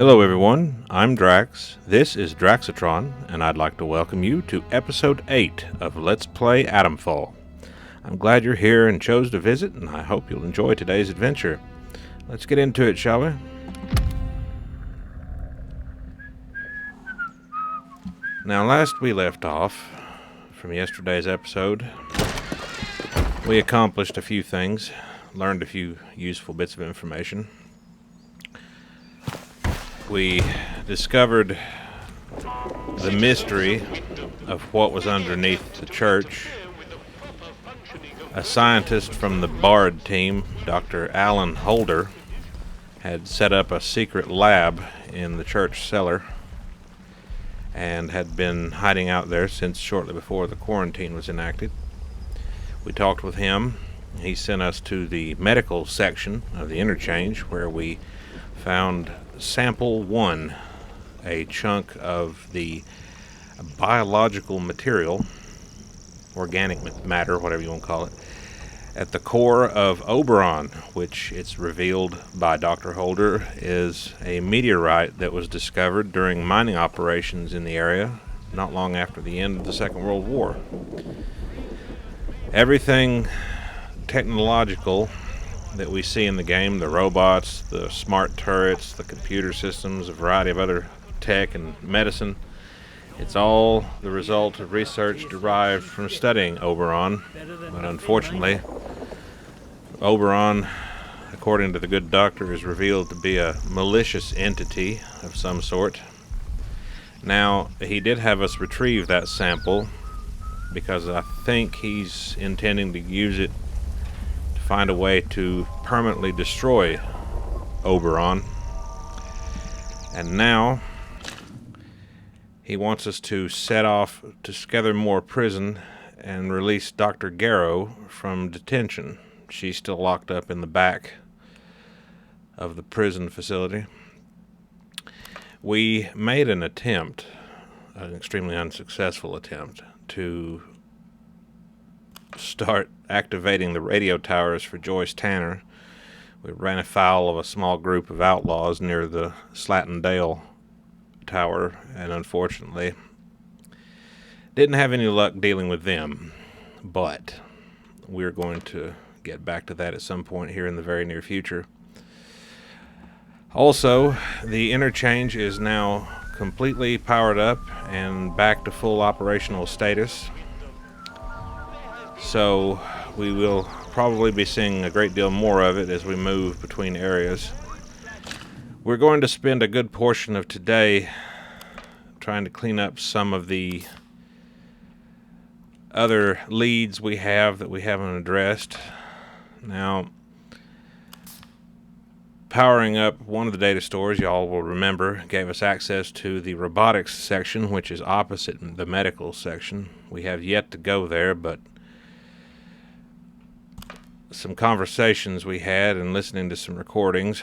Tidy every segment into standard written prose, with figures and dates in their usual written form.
Hello everyone, I'm Drax, this is Draxatron, and I'd like to welcome you to Episode 8 of Let's Play Atomfall. I'm glad you're here and chose to visit, and I hope you'll enjoy today's adventure. Let's get into it, shall we? Now, last we left off from yesterday's episode, we accomplished a few things, learned a few useful bits of information. We discovered the mystery of what was underneath the church. A scientist from the Bard team, Dr. Alan Holder, had set up a secret lab in the church cellar and had been hiding out there since shortly before the quarantine was enacted. We talked with him. He sent us to the medical section of the interchange, where we found Sample 1, a chunk of the biological material, organic matter, whatever you want to call it, at the core of Oberon, which it's revealed by Dr. Holder is a meteorite that was discovered during mining operations in the area not long after the end of the Second World War. Everything technological that we see in the game, the robots, the smart turrets, the computer systems, a variety of other tech and medicine, it's all the result of research derived from studying Oberon. But unfortunately, Oberon, according to the good doctor, is revealed to be a malicious entity of some sort. Now, he did have us retrieve that sample because I think he's intending to use it find a way to permanently destroy Oberon. And now he wants us to set off to Skethermore Prison and release Dr. Garrow from detention. She's still locked up in the back of the prison facility. We made an attempt, an extremely unsuccessful attempt, to start activating the radio towers for Joyce Tanner. We ran afoul of a small group of outlaws near the Slattendale Tower, and unfortunately didn't have any luck dealing with them. But we're going to get back to that at some point here in the very near future. Also, the interchange is now completely powered up and back to full operational status. So we will probably be seeing a great deal more of it as we move between areas. We're going to spend a good portion of today trying to clean up some of the other leads we have that we haven't addressed. Now, powering up one of the data stores, y'all will remember, gave us access to the robotics section, which is opposite the medical section. We have yet to go there, but some conversations we had and listening to some recordings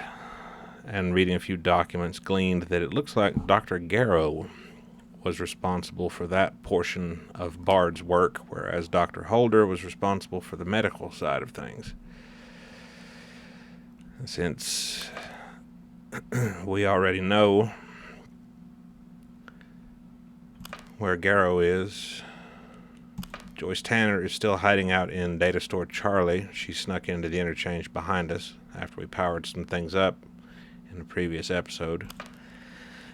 and reading a few documents gleaned that it looks like Dr. Garrow was responsible for that portion of Bard's work, whereas Dr. Holder was responsible for the medical side of things. Since we already know where Garrow is, Joyce Tanner is still hiding out in Data Store Charlie. She snuck into the interchange behind us after we powered some things up in the previous episode.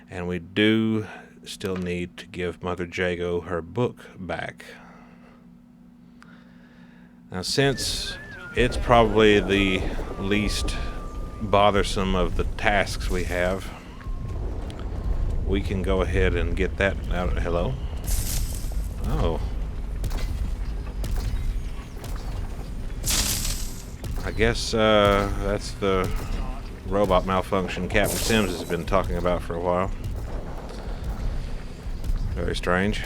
And we do still need to give Mother Jago her book back. Now, since it's probably the least bothersome of the tasks we have, we can go ahead and get that out. Hello? Oh. I guess that's the robot malfunction Captain Sims has been talking about for a while. Very strange.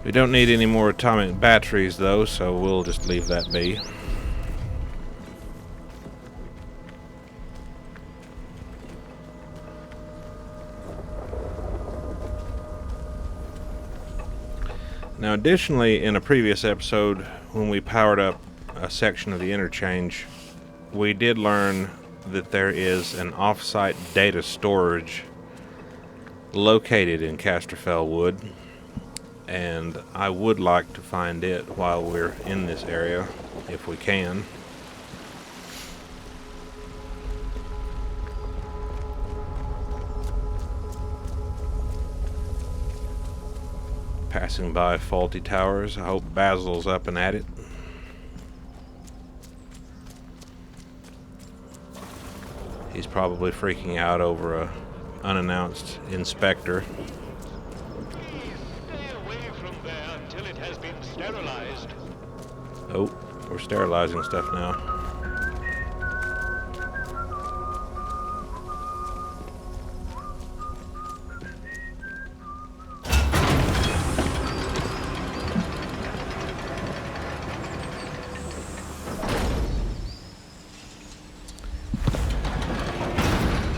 We don't need any more atomic batteries though, so we'll just leave that be. Now, additionally, in a previous episode, when we powered up a section of the interchange we did learn that there is an off-site data storage located in Casterfell Wood, and I would like to find it while we're in this area, if we can. Passing by faulty towers. I hope Basil's up and at it. He's probably freaking out over a unannounced inspector. Please stay away from there until it has been sterilized. Oh, we're sterilizing stuff now.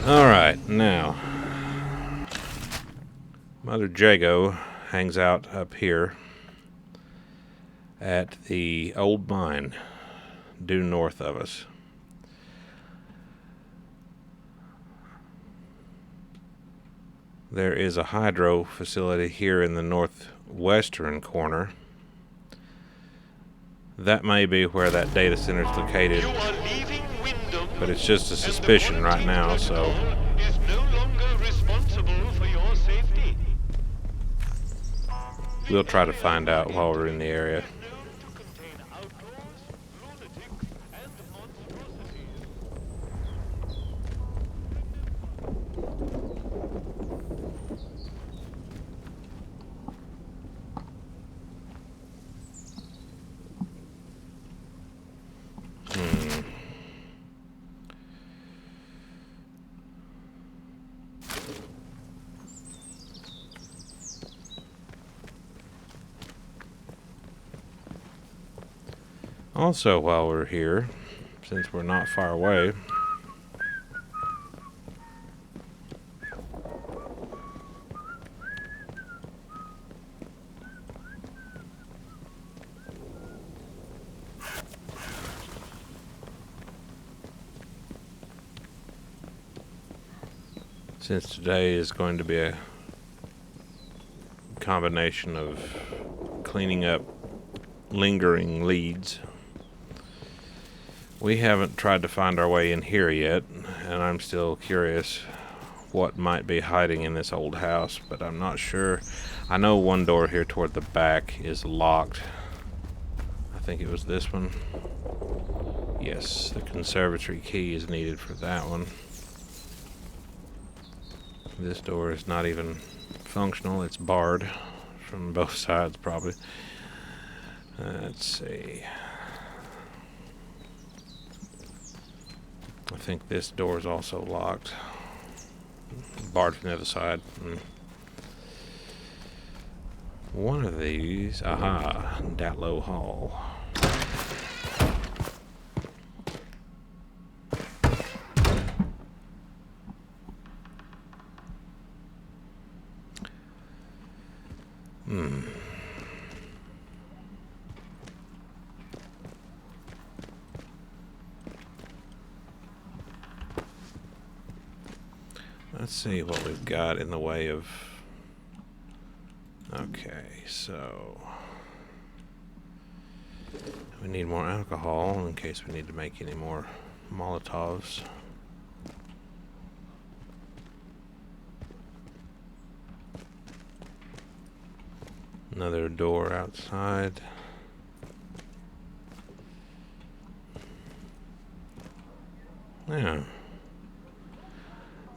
Alright, now, Mother Jago hangs out up here at the old mine due north of us. There is a hydro facility here in the northwestern corner. That may be where that data center is located. You are leaving Wyndham, But it's just a suspicion right now, so is no longer responsible for your safety. we'll try to find out while we're in the area. Known to contain outlaws, lunatics, and monstrosities. Also, while we're here, since we're not far away, since today is going to be a combination of cleaning up lingering leads, we haven't tried to find our way in here yet, and I'm still curious what might be hiding in this old house, but I'm not sure. I know one door here toward the back is locked. I think it was this one. Yes, the conservatory key is needed for that one. This door is not even functional, it's barred from both sides probably. Let's see. I think this door is also locked. Barred from the other side. One of these. Aha. Datlow Hall. Let's see what we've got in the way of... Okay, so... we need more alcohol in case we need to make any more Molotovs. Another door outside. Yeah.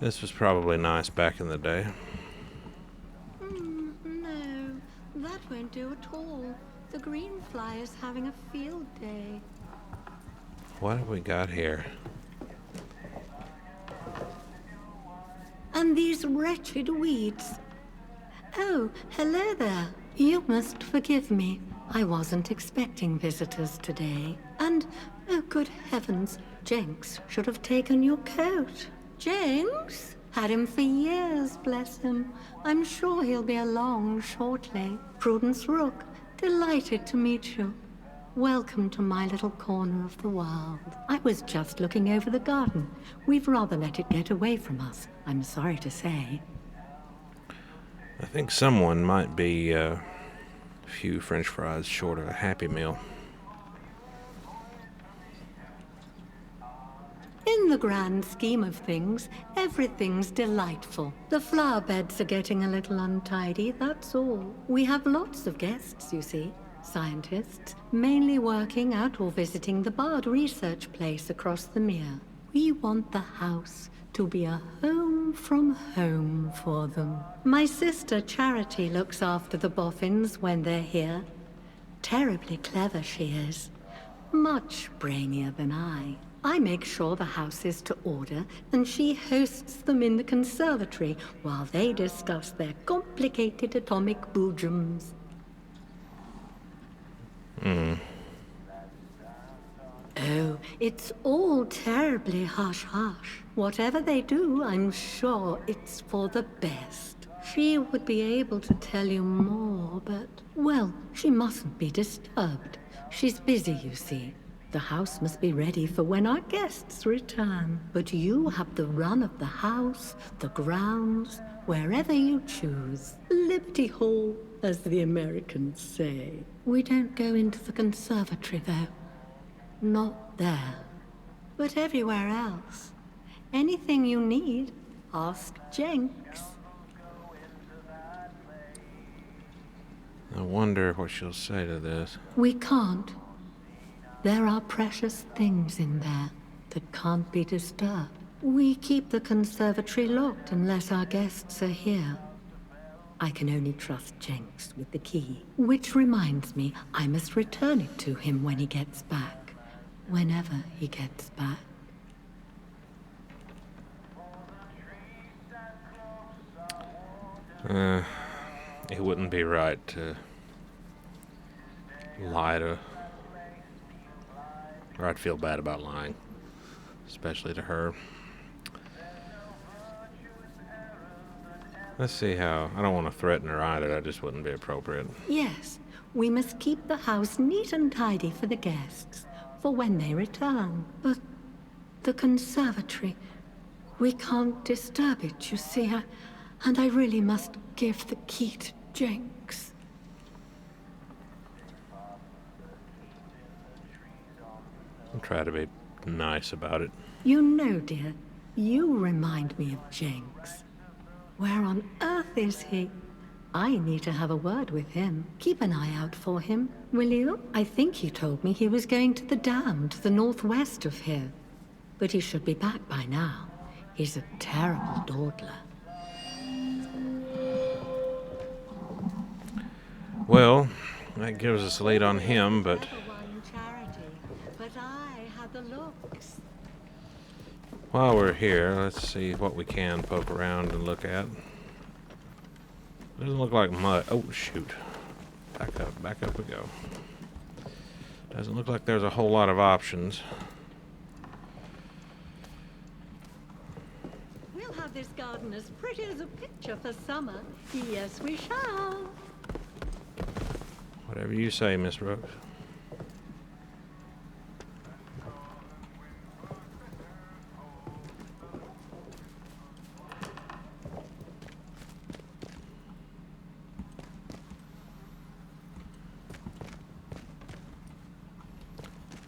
This was probably nice back in the day. No, that won't do at all. The green fly is having a field day. What have we got here? And these wretched weeds. Oh, hello there. You must forgive me. I wasn't expecting visitors today. And, oh good heavens, Jenks should have taken your coat. Jenks? Had him for years, bless him. I'm sure he'll be along shortly. Prudence Rook, delighted to meet you. Welcome to my little corner of the world. I was just looking over the garden. We've rather let it get away from us, I'm sorry to say. I think someone might be a few French fries short of a Happy Meal. In the grand scheme of things, everything's delightful. The flower beds are getting a little untidy, that's all. We have lots of guests, you see. Scientists, mainly working out or visiting the Bard research place across the mere. We want the house to be a home from home for them. My sister Charity looks after the boffins when they're here. Terribly clever she is. Much brainier than I. I make sure the house is to order, and she hosts them in the conservatory while they discuss their complicated atomic boojums. Oh, it's all terribly hush-hush. Whatever they do, I'm sure it's for the best. She would be able to tell you more, but, well, she mustn't be disturbed. She's busy, you see. The house must be ready for when our guests return. But you have the run of the house, the grounds, wherever you choose. Liberty Hall, as the Americans say. We don't go into the conservatory, though. Not there. But everywhere else. Anything you need, ask Jenks. I wonder what she'll say to this. We can't. There are precious things in there that can't be disturbed. We keep the conservatory locked unless our guests are here. I can only trust Jenks with the key. Which reminds me, I must return it to him when he gets back. Whenever he gets back. It wouldn't be right to lie to... Or I'd feel bad about lying. Especially to her. Let's see how... I don't want to threaten her either. That just wouldn't be appropriate. Yes, we must keep the house neat and tidy for the guests. For when they return. But the conservatory... We can't disturb it, you see. And I really must give the key to Jenks. I'll try to be nice about it. You know, dear, you remind me of Jenks. Where on earth is he? I need to have a word with him. Keep an eye out for him, will you? I think he told me he was going to the dam to the northwest of here. But he should be back by now. He's a terrible dawdler. Well, that gives us a lead on him, but... But I had the looks. While we're here, let's see what we can poke around and look at. Doesn't look like much. Oh, shoot. Back up we go. Doesn't look like there's a whole lot of options. We'll have this garden as pretty as a picture for summer. Yes, we shall. Whatever you say, Miss Brooks.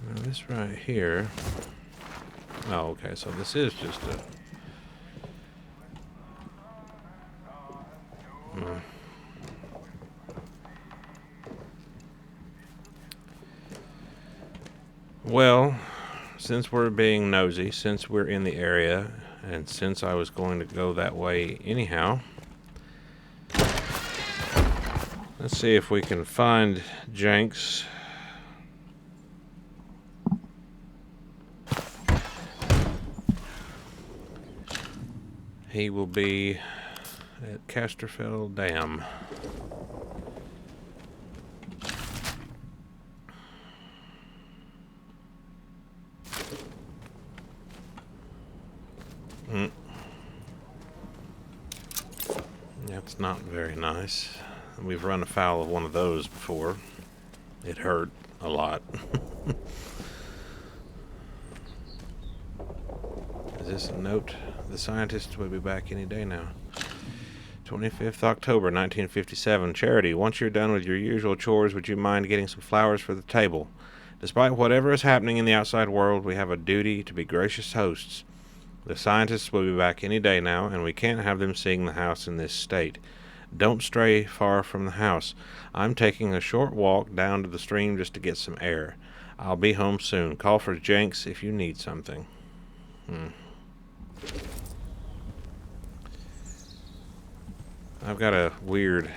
Now this right here. Oh, okay, so this is just a... Well, since we're being nosy, since we're in the area, and since I was going to go that way anyhow, let's see if we can find Jenks. He will be at Casterfell Dam. That's not very nice. We've run afoul of one of those before. It hurt. a lot. Is this a note? The scientists will be back any day now. 25th October 1957. Charity, once you're done with your usual chores, would you mind getting some flowers for the table? Despite whatever is happening in the outside world, we have a duty to be gracious hosts. The scientists will be back any day now, and we can't have them seeing the house in this state. Don't stray far from the house. I'm taking a short walk down to the stream just to get some air. I'll be home soon. Call for Jenks if you need something. I've got a weird,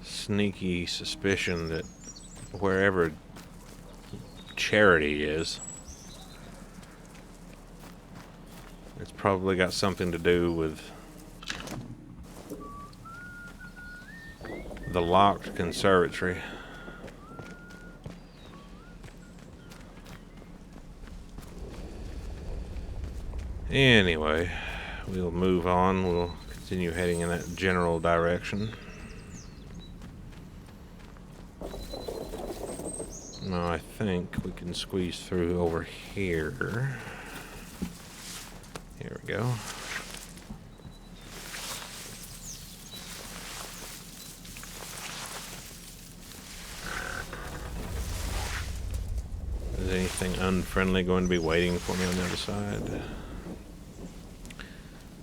sneaky suspicion that wherever Charity is, it's probably got something to do with the locked conservatory. Anyway, we'll move on. We'll continue heading in that general direction. Now I think we can squeeze through over here. Here we go. Is anything unfriendly going to be waiting for me on the other side?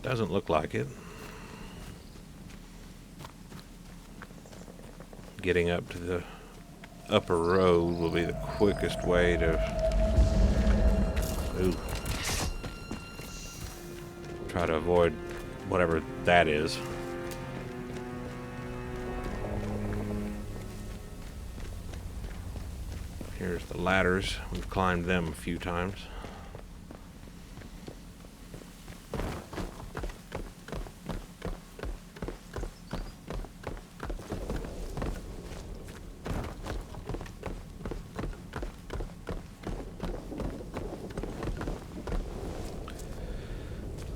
Doesn't look like it. Getting up to the upper road will be the quickest way to try to avoid whatever that is. Here's the ladders. We've climbed them a few times.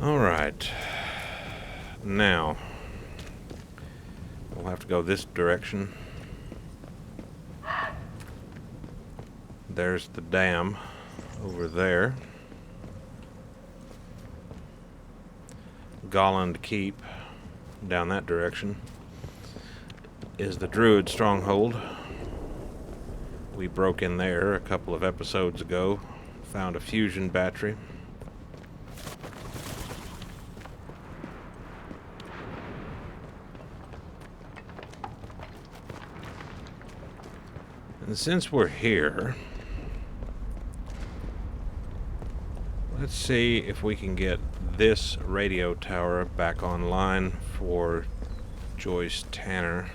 Alright, now we'll have to go this direction. There's the dam over there. Golland Keep down that direction is the Druid stronghold. We broke in there a couple of episodes ago, found a fusion battery. And since we're here, let's see if we can get this radio tower back online for Joyce Tanner,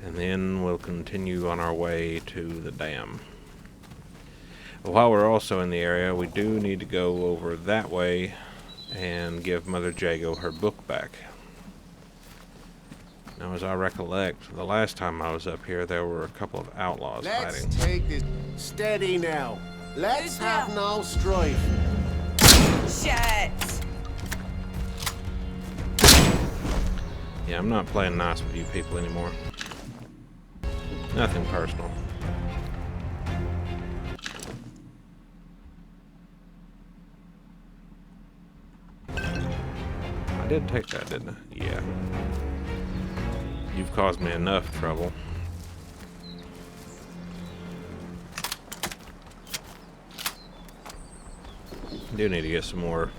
and then we'll continue on our way to the dam. While we're also in the area, we do need to go over that way and give Mother Jago her book back. Now, as I recollect, the last time I was up here, there were a couple of outlaws hiding. Let's take this steady now. Let's have no strife. Shit! Yeah, I'm not playing nice with you people anymore. Nothing personal. I did take that, didn't I? Yeah. You've caused me enough trouble. I do need to get some more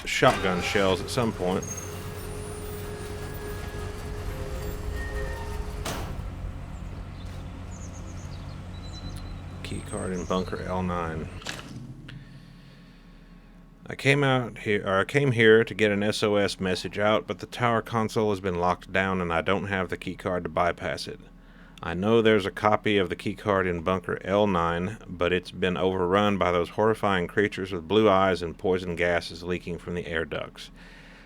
shotgun shells at some point. Key card in bunker L9. I came here to get an SOS message out, but the tower console has been locked down and I don't have the key card to bypass it. I know there's a copy of the key card in bunker L9, but it's been overrun by those horrifying creatures with blue eyes and poison gases leaking from the air ducts.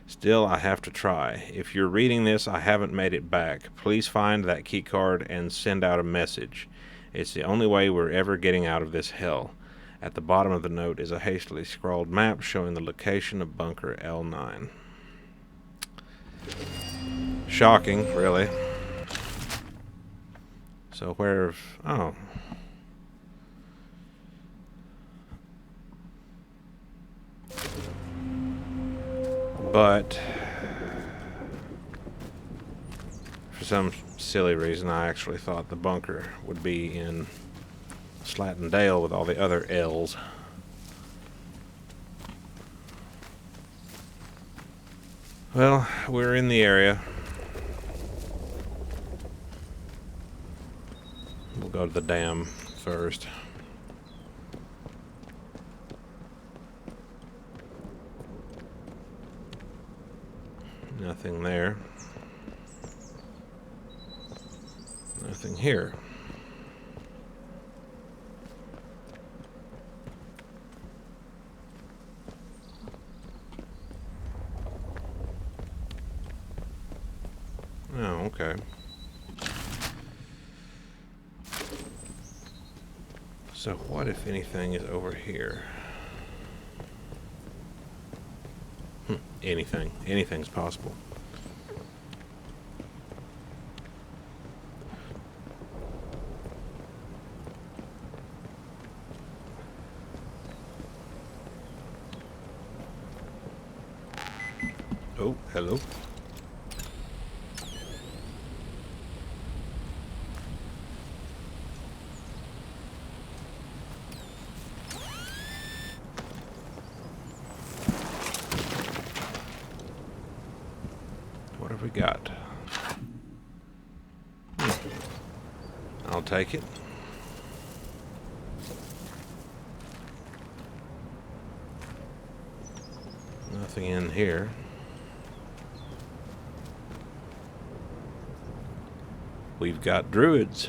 Still, I have to try. If you're reading this, I haven't made it back. Please find that key card and send out a message. It's the only way we're ever getting out of this hell. At the bottom of the note is a hastily scrawled map showing the location of bunker L9. shocking, really. So where... Oh. But for some silly reason, I actually thought the bunker would be in Slatton Dale with all the other L's. Well, we're in the area. We'll go to the dam first. Nothing there. Nothing here. Oh, okay. So what, if anything, is over here? Anything. Anything's possible. Oh, hello. What have we got? I'll take it. Nothing in here. We've got druids.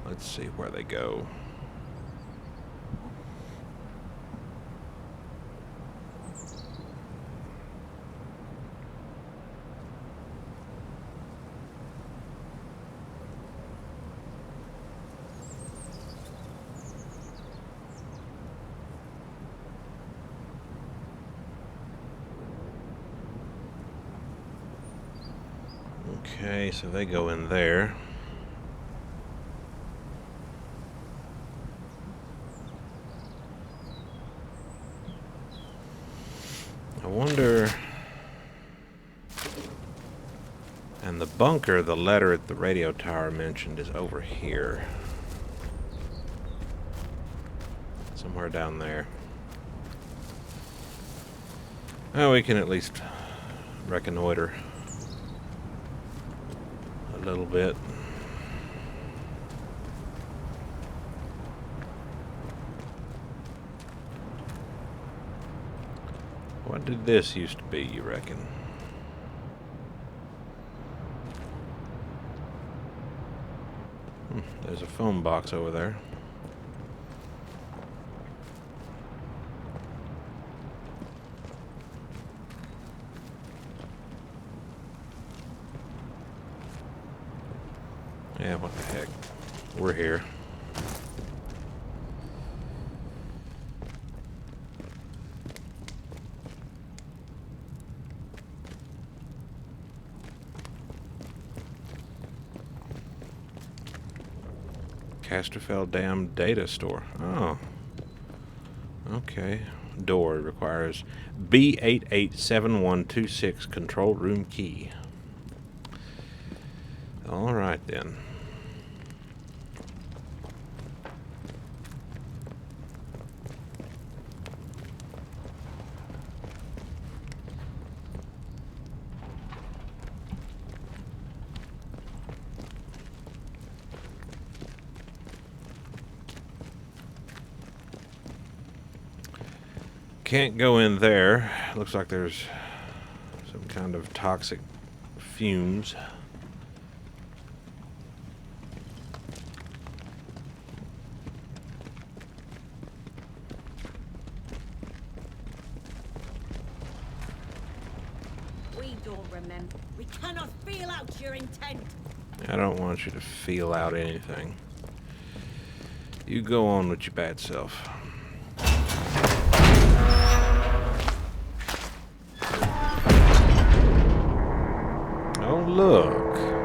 Let's see where they go. Okay, so they go in there. I wonder... And the bunker, the letter at the radio tower mentioned, is over here. Somewhere down there. Oh, we can at least reconnoiter a little bit. What did this used to be, you reckon? There's a phone box over there. Yeah, what the heck? We're here. Casterfell Dam data store. Oh. Okay. Door requires B887126 control room key. All right then. Can't go in there. Looks like there's some kind of toxic fumes. We don't remember. We cannot feel out your intent. I don't want you to feel out anything. You go on with your bad self. Oh, look.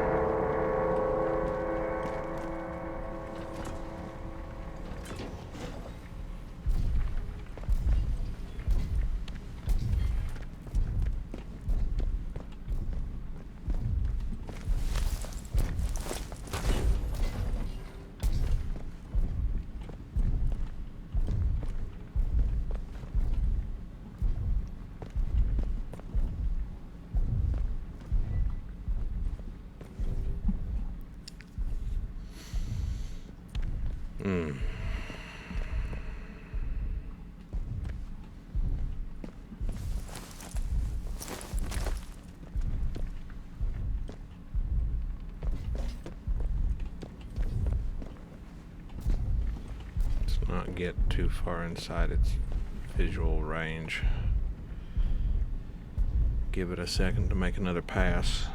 Let's not get too far inside its visual range. Give it a second to make another pass.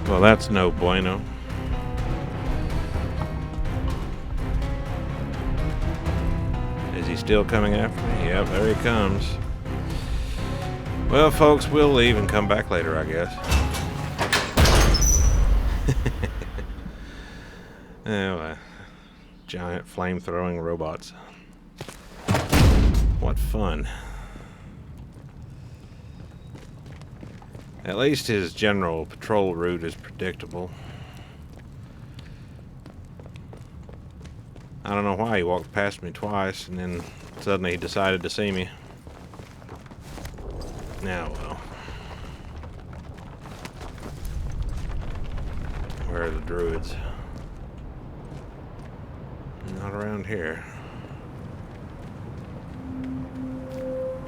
Well, that's no bueno. Is he still coming after me? Yep, there he comes. Well, folks, we'll leave and come back later, I guess. Oh, giant flame-throwing robots. What fun. At least his general patrol route is predictable. I don't know why he walked past me twice and then suddenly he decided to see me. Now, well. Where are the druids? Not around here.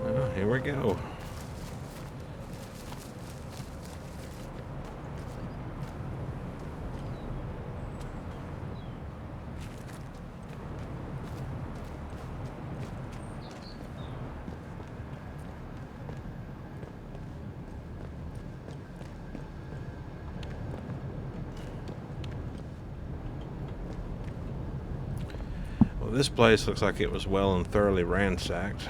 Oh, here we go. This place looks like it was well and thoroughly ransacked.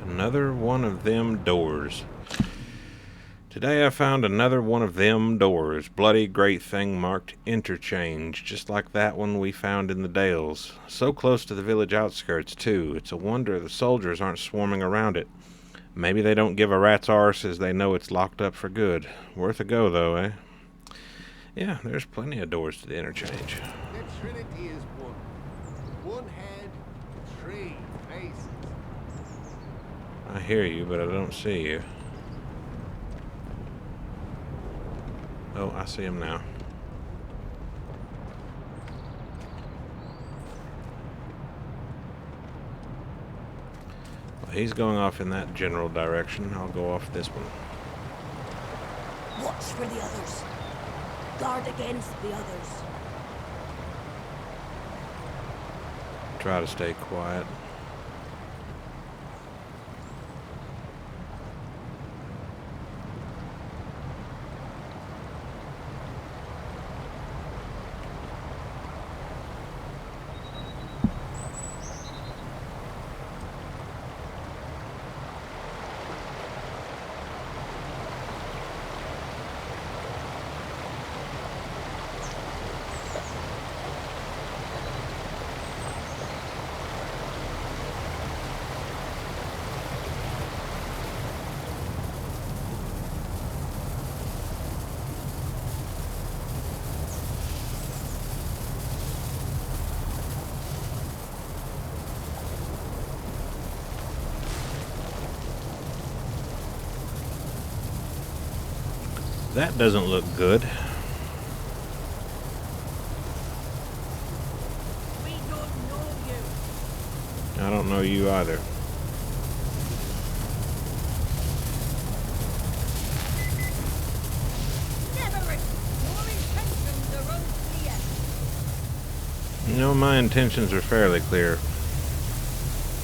Another one of them doors. Today I found another one of them doors. Bloody great thing marked interchange, just like that one we found in the Dales. So close to the village outskirts, too. It's a wonder the soldiers aren't swarming around it. Maybe they don't give a rat's arse as they know it's locked up for good. Worth a go, though, eh? Yeah, there's plenty of doors to the interchange. The Trinity is one. One head, three faces. I hear you, but I don't see you. Oh, I see him now. Well, he's going off in that general direction. I'll go off this one. Watch for the others. Guard against the others. Try to stay quiet. That doesn't look good. We don't know you. I don't know you either. Never it. Your intentions are unclear. You know, my intentions are fairly clear.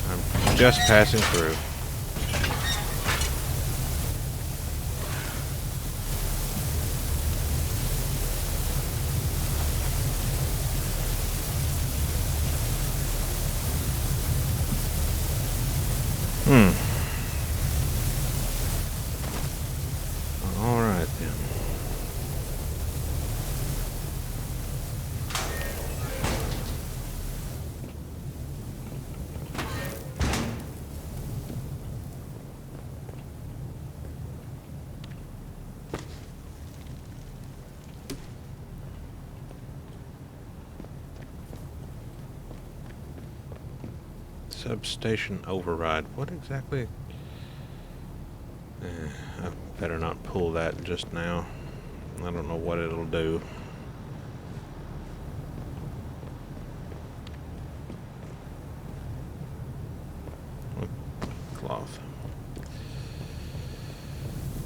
I'm just passing through. All right then. Substation override. What exactly? I better not pull that just now. I don't know what it'll do. Cloth.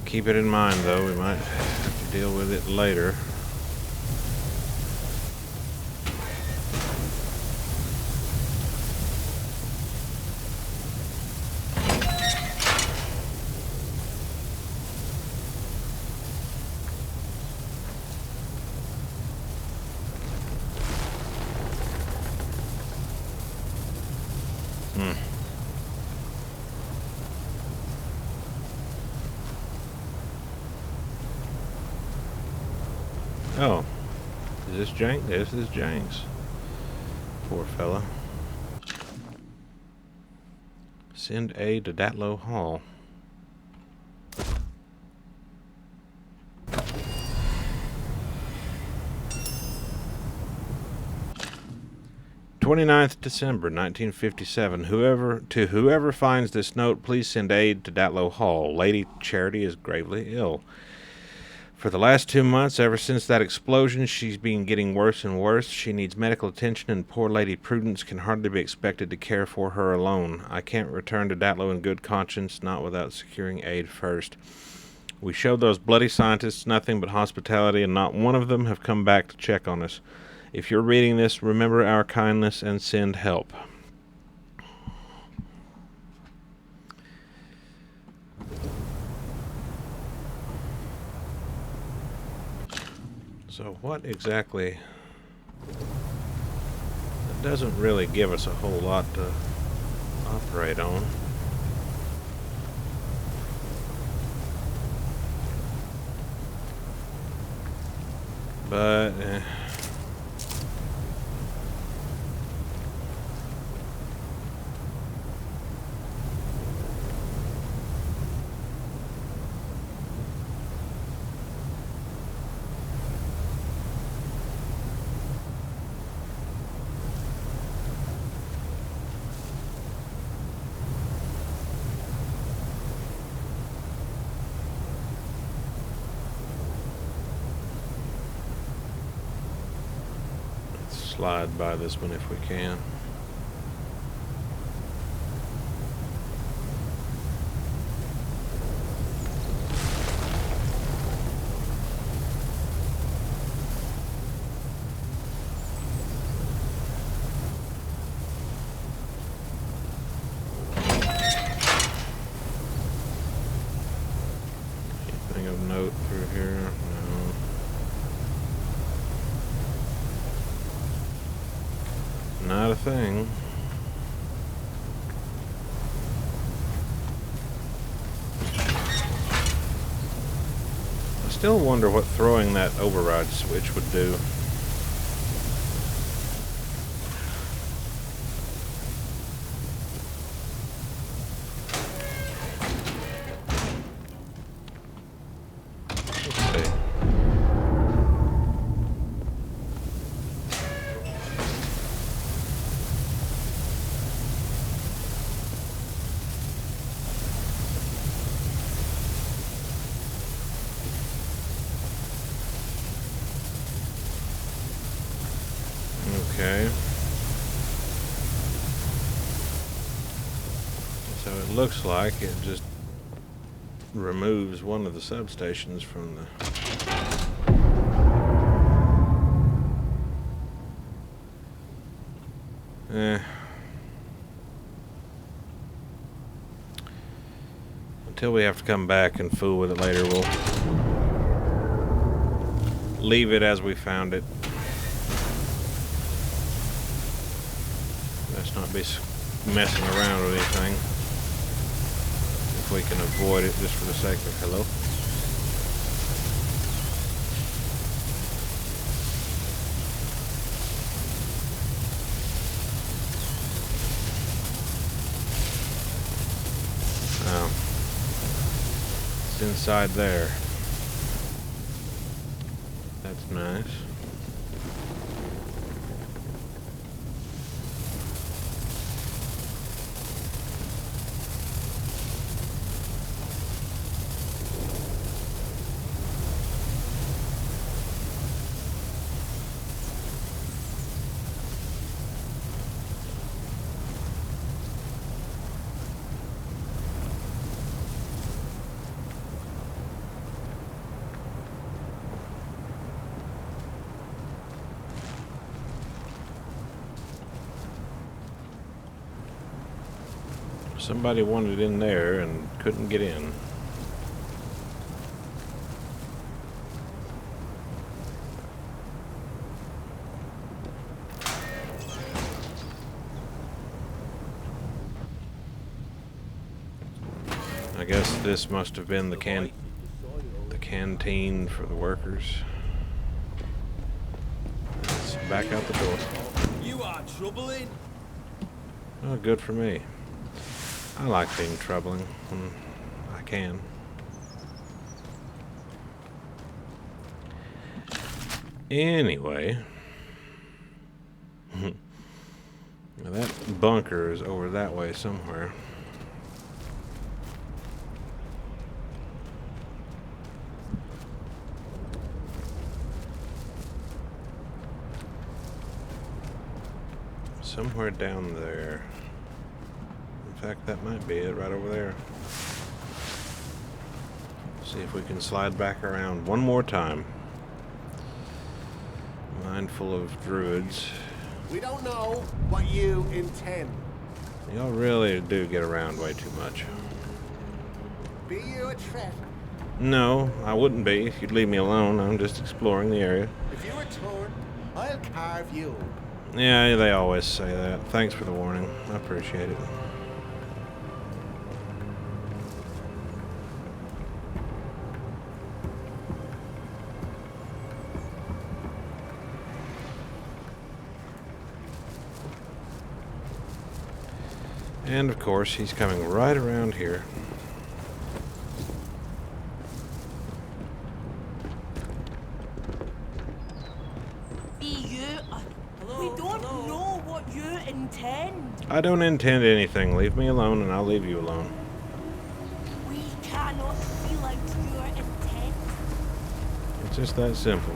Keep it in mind, though. We might have to deal with it later. Oh, is this Jank? This is Janks. Poor fella. Send aid to Datlow Hall. December 1957. Whoever finds this note, please send aid to Datlow Hall. Lady Charity is gravely ill. For the last 2 months, ever since that explosion, she's been getting worse and worse. She needs medical attention, and poor Lady Prudence can hardly be expected to care for her alone. I can't return to Datlow in good conscience, not without securing aid first. We showed those bloody scientists nothing but hospitality, and not one of them have come back to check on us. If you're reading this, remember our kindness and send help. So what exactly? It doesn't really give us a whole lot to operate on. But slide by this one if we can. Anything of note through here? No. Not a thing. I still wonder what throwing that override switch would do. Let's see. So it looks like it just removes one of the substations from the... Until we have to come back and fool with it later, we'll leave it as we found it. Let's not be messing around with anything. If we can avoid it just for the sake of... Hello? Oh. It's inside there. That's nice. Somebody wanted in there and couldn't get in. I guess this must have been the canteen for the workers. Let's back out the door. You are troubling. Oh, good for me. I like being troubling when I can. Anyway, now that bunker is over that way somewhere. Somewhere down there. In fact, that might be it right over there. See if we can slide back around one more time. Mindful of druids. We don't know what you intend. Y'all really do get around way too much. Be you a threat? No, I wouldn't be if you'd leave me alone. I'm just exploring the area. If you return, I'll carve you. Yeah, they always say that. Thanks for the warning. I appreciate it. And of course, he's coming right around here. We don't know what you intend. I don't intend anything. Leave me alone and I'll leave you alone. We cannot feel out your intent. It's just that simple.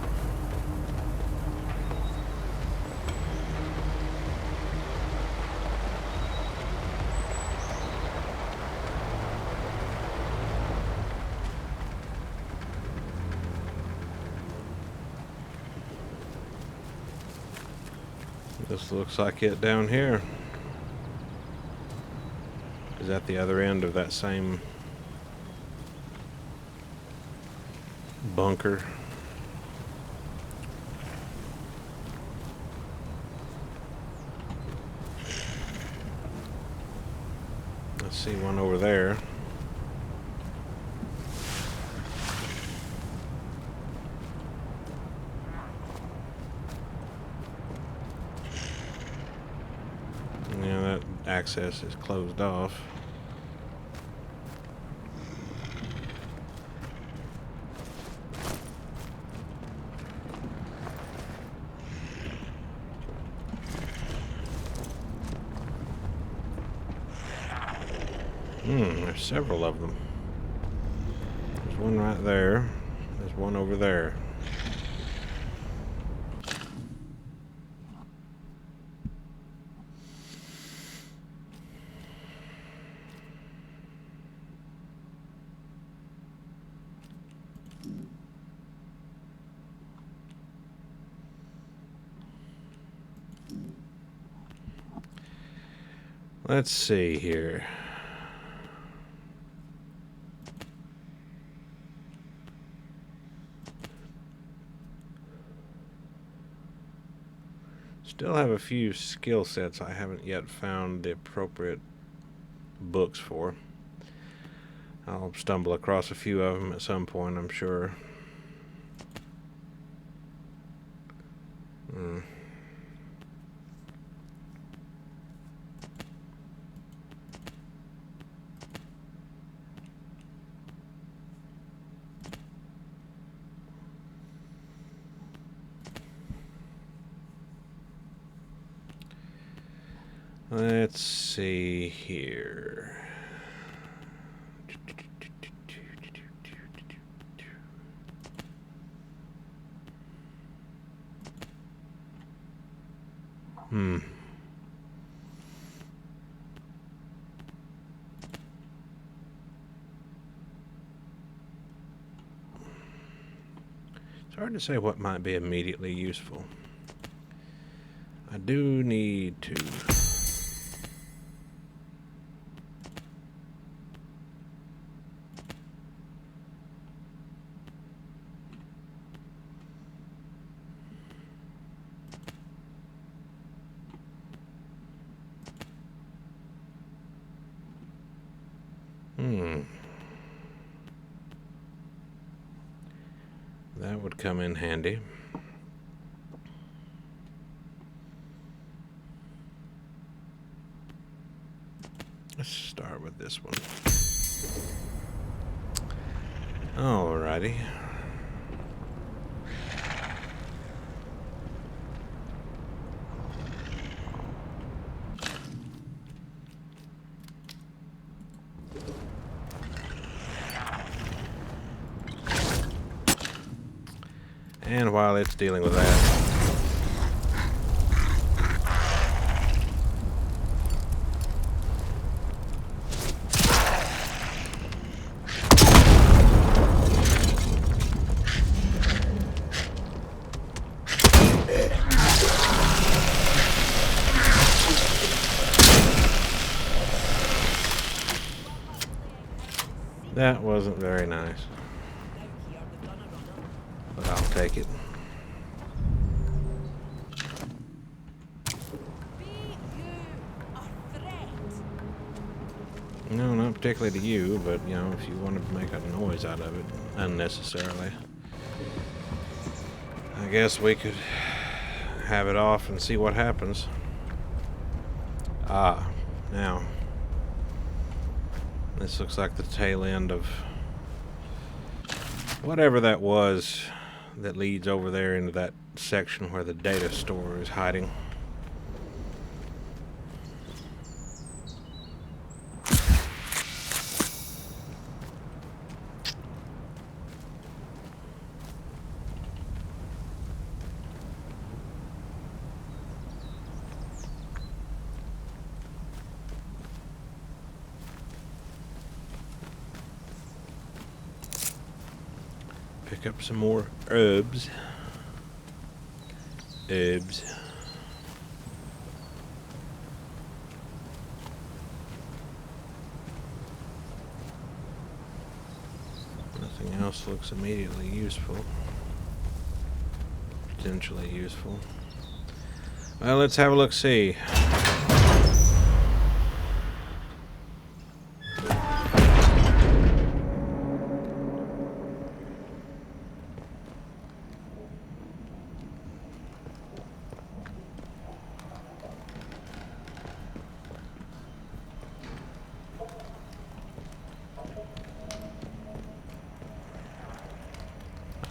This looks like it down here. Is that the other end of that same bunker? Let's see one over there. Yeah, that access is closed off. There's several of them. There's one right there. There's one over there. Let's see here. Still have a few skill sets I haven't yet found the appropriate books for. I'll stumble across a few of them at some point, I'm sure. Let's see here. It's hard to say what might be immediately useful. I do need to... That would come in handy. Let's start with this one. Alrighty. And while it's dealing with that, that wasn't very nice. But I'll take it. No, not particularly to you, but, you know, if you wanted to make a noise out of it unnecessarily. I guess we could have it off and see what happens. Ah, now. This looks like the tail end of whatever that was that leads over there into that section where the data store is hiding. Pick up some more herbs. Nothing else looks immediately useful. Potentially useful. Well, let's have a look-see.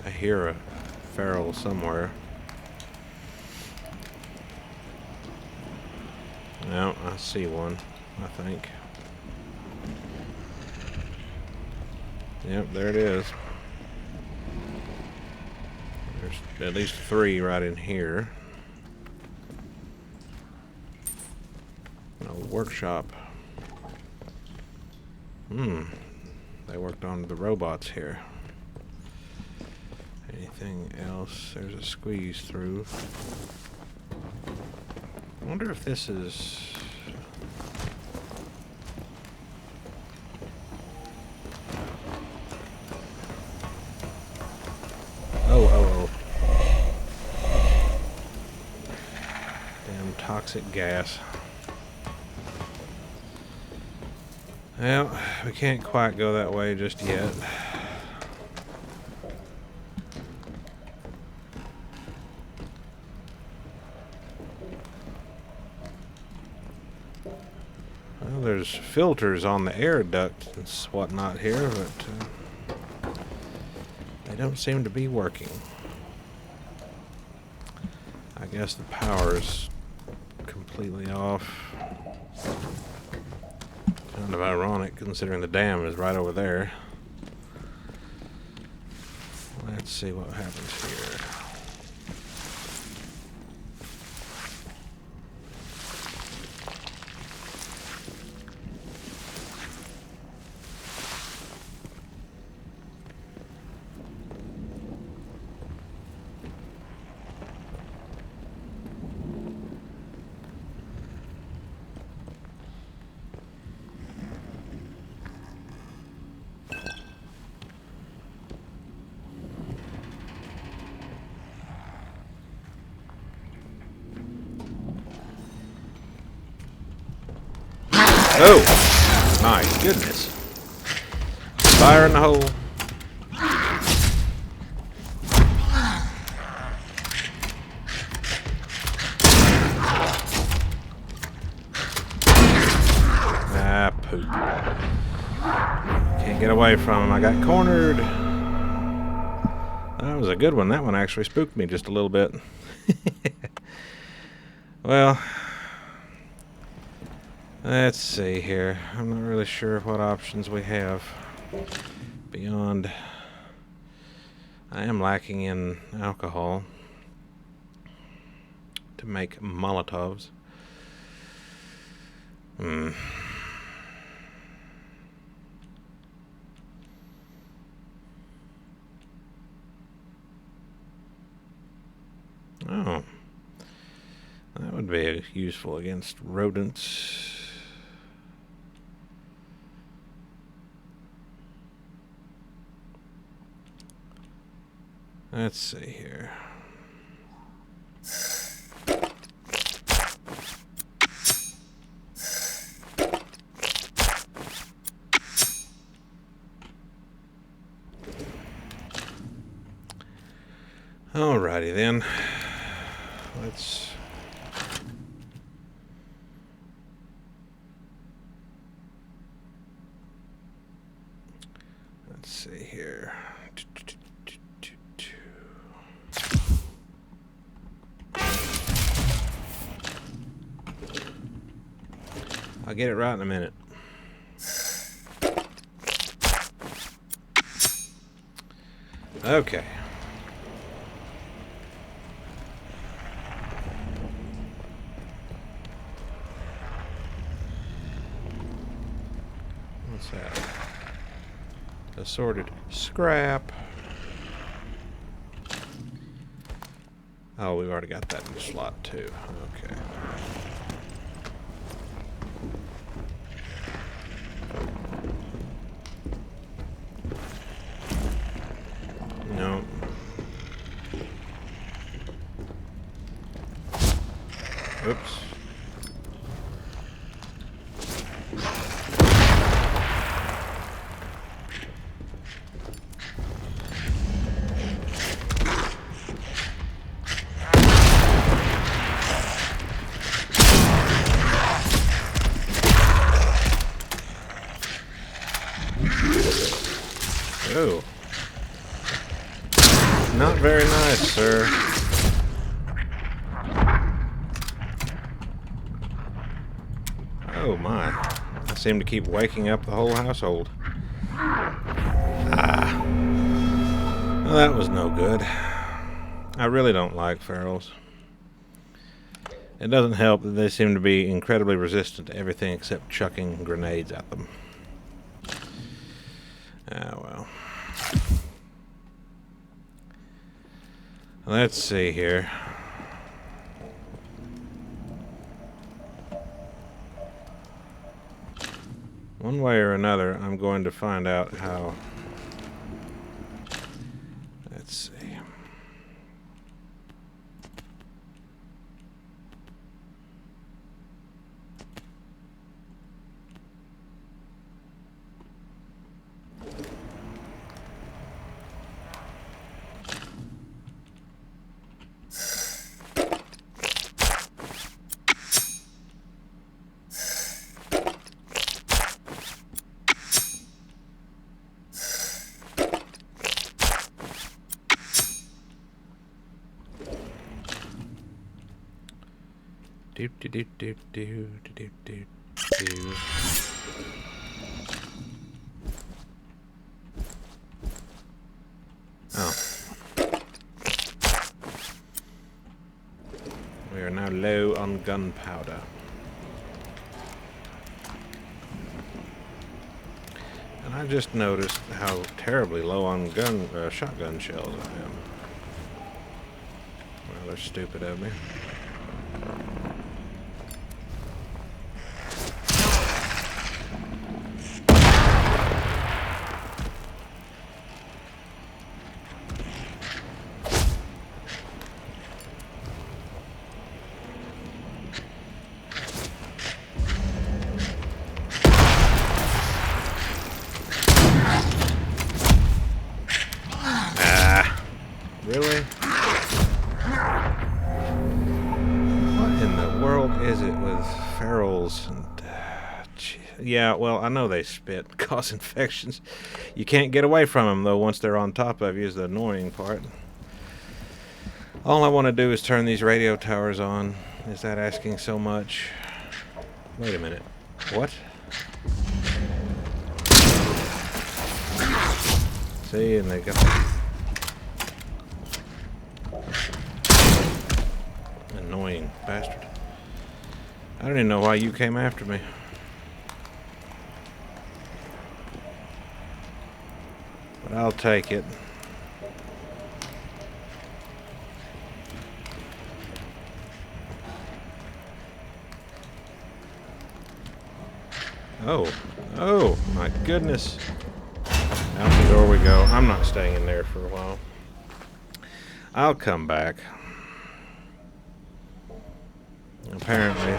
I hear a feral somewhere. No, I see one, I think. Yep, there it is. There's at least 3 right in here. A workshop. They worked on the robots here. Anything else? There's a squeeze through. I wonder if this is toxic gas. Well, we can't quite go that way just yet. Well, there's filters on the air duct and whatnot here, but they don't seem to be working. I guess the power is completely off. Kind of ironic considering the dam is right over there. Let's see what happens here. Oh, my goodness. Fire in the hole. Ah, poop. Can't get away from him. I got cornered. That was a good one. That one actually spooked me just a little bit. Well, let's see here. I'm not really sure what options we have beyond. I am lacking in alcohol to make Molotovs. Oh, that would be useful against rodents. Let's see here. Alrighty then. Let's see here. I'll get it right in a minute. Okay. What's that? Assorted scrap. Oh, we've already got that in the slot too. Okay. No. Oops. Oh. Not very nice, sir. Oh my. I seem to keep waking up the whole household. Ah. Well, that was no good. I really don't like ferals. It doesn't help that they seem to be incredibly resistant to everything except chucking grenades at them. Ah, well. Let's see here. One way or another, I'm going to find out how. Let's see. Do do do do do do do do. Oh. We are now low on gunpowder. And I just noticed how terribly low on shotgun shells I am. Rather stupid of me. Really? What in the world is it with ferals? And, yeah, well, I know they spit, cause infections. You can't get away from them, though, once they're on top of you is the annoying part. All I want to do is turn these radio towers on. Is that asking so much? Wait a minute. What? See, and they got... Annoying bastard. I don't even know why you came after me. But I'll take it. Oh. Oh, my goodness. Out the door we go. I'm not staying in there for a while. I'll come back. Apparently,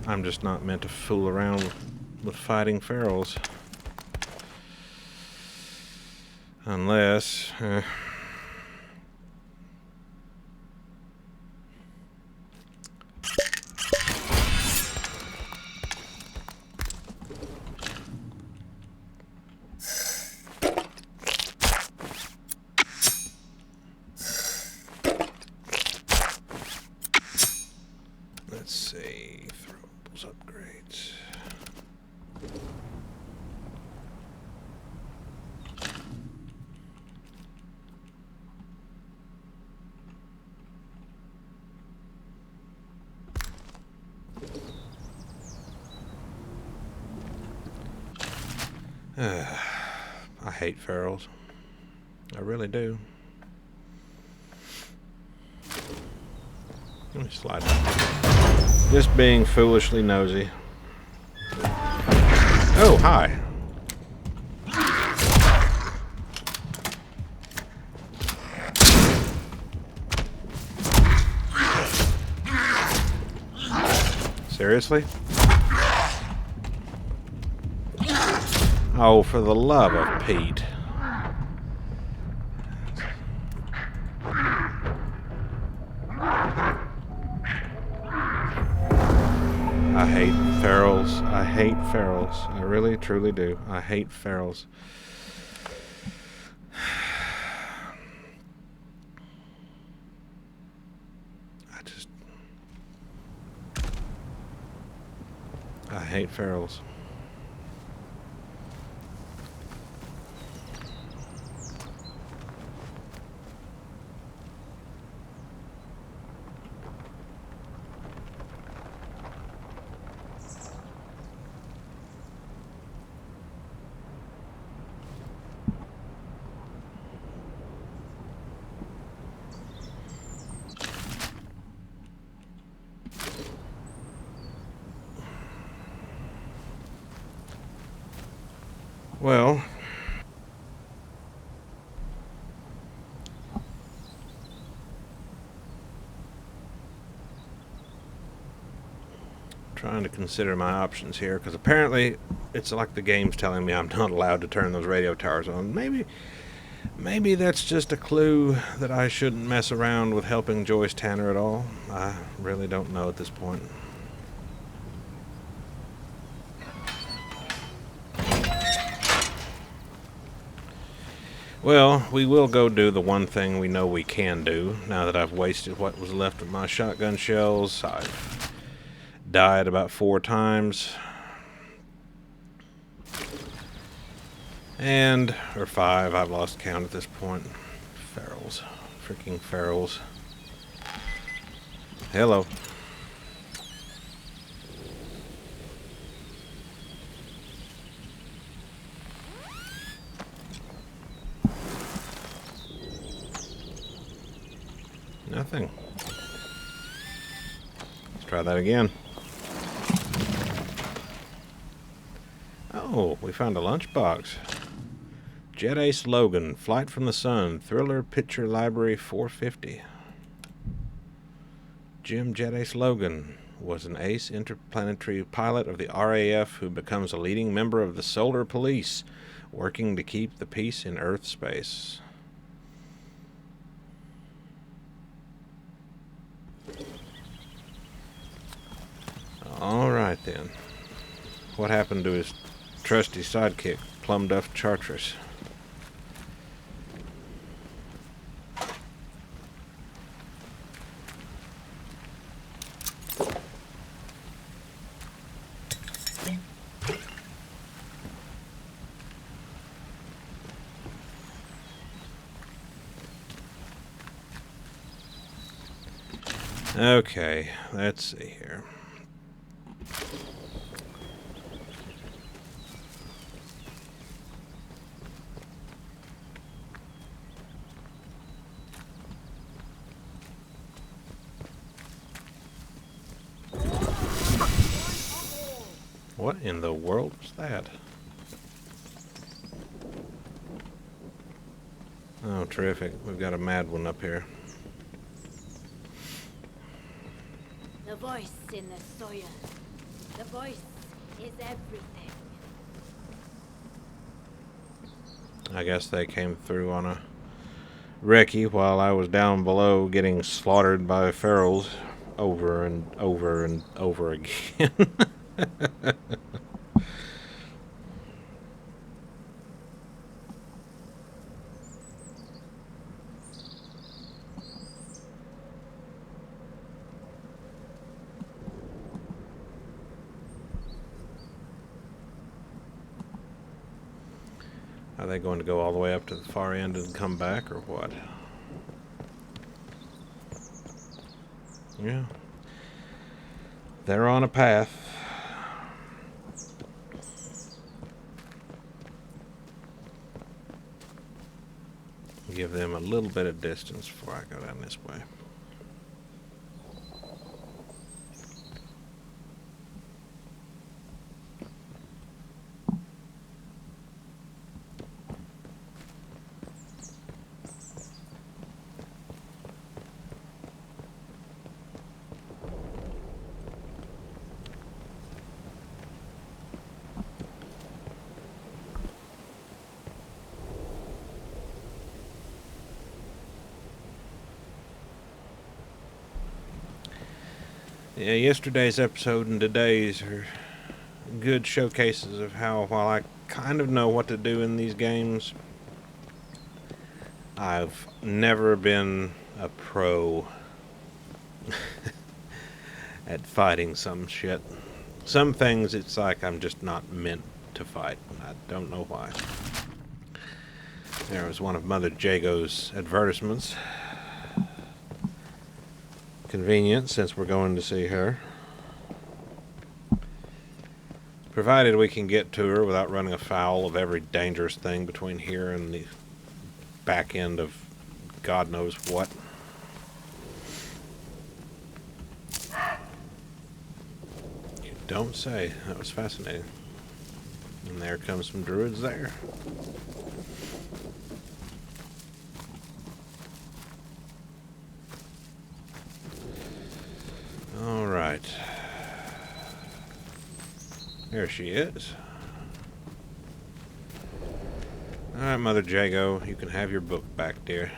I'm just not meant to fool around with fighting ferals. Unless... let's see, throwables upgrades. I hate ferals. I really do. Let me slide down. Just being foolishly nosy. Oh, hi. Seriously? Oh, for the love of Pete. I hate ferals. I hate ferals. I really, truly do. I hate ferals. I hate ferals. Well, trying to consider my options here, because apparently it's like the game's telling me I'm not allowed to turn those radio towers on. Maybe that's just a clue that I shouldn't mess around with helping Joyce Tanner at all. I really don't know at this point. Well, we will go do the one thing we know we can do. Now that I've wasted what was left of my shotgun shells, I've died about 4 times. Or 5, I've lost count at this point. Ferals. Freaking ferals. Hello. Nothing. Let's try that again. Oh, we found a lunchbox. Jet Ace Logan, Flight from the Sun, Thriller Picture Library 450. Jim Jet Ace Logan was an ace interplanetary pilot of the RAF who becomes a leading member of the Solar Police, working to keep the peace in Earth space. Alright then. What happened to his trusty sidekick, Plum Duff Chartreuse? Okay, let's see here. What in the world was that? Oh, terrific. We've got a mad one up here. The voice in the soil. The voice is everything. I guess they came through on a recce while I was down below getting slaughtered by ferals over and over and over again. Are they going to go all the way up to the far end and come back, or what? Yeah. They're on a path. Give them a little bit of distance before I go down this way. Yeah, yesterday's episode and today's are good showcases of how, while I kind of know what to do in these games, I've never been a pro at fighting some shit. Some things it's like I'm just not meant to fight. I don't know why. There was one of Mother Jago's advertisements. Convenient, since we're going to see her. Provided we can get to her without running afoul of every dangerous thing between here and the back end of God knows what. You don't say. That was fascinating. And there comes some druids there. All right. There she is. All right, Mother Jago, you can have your book back, dear.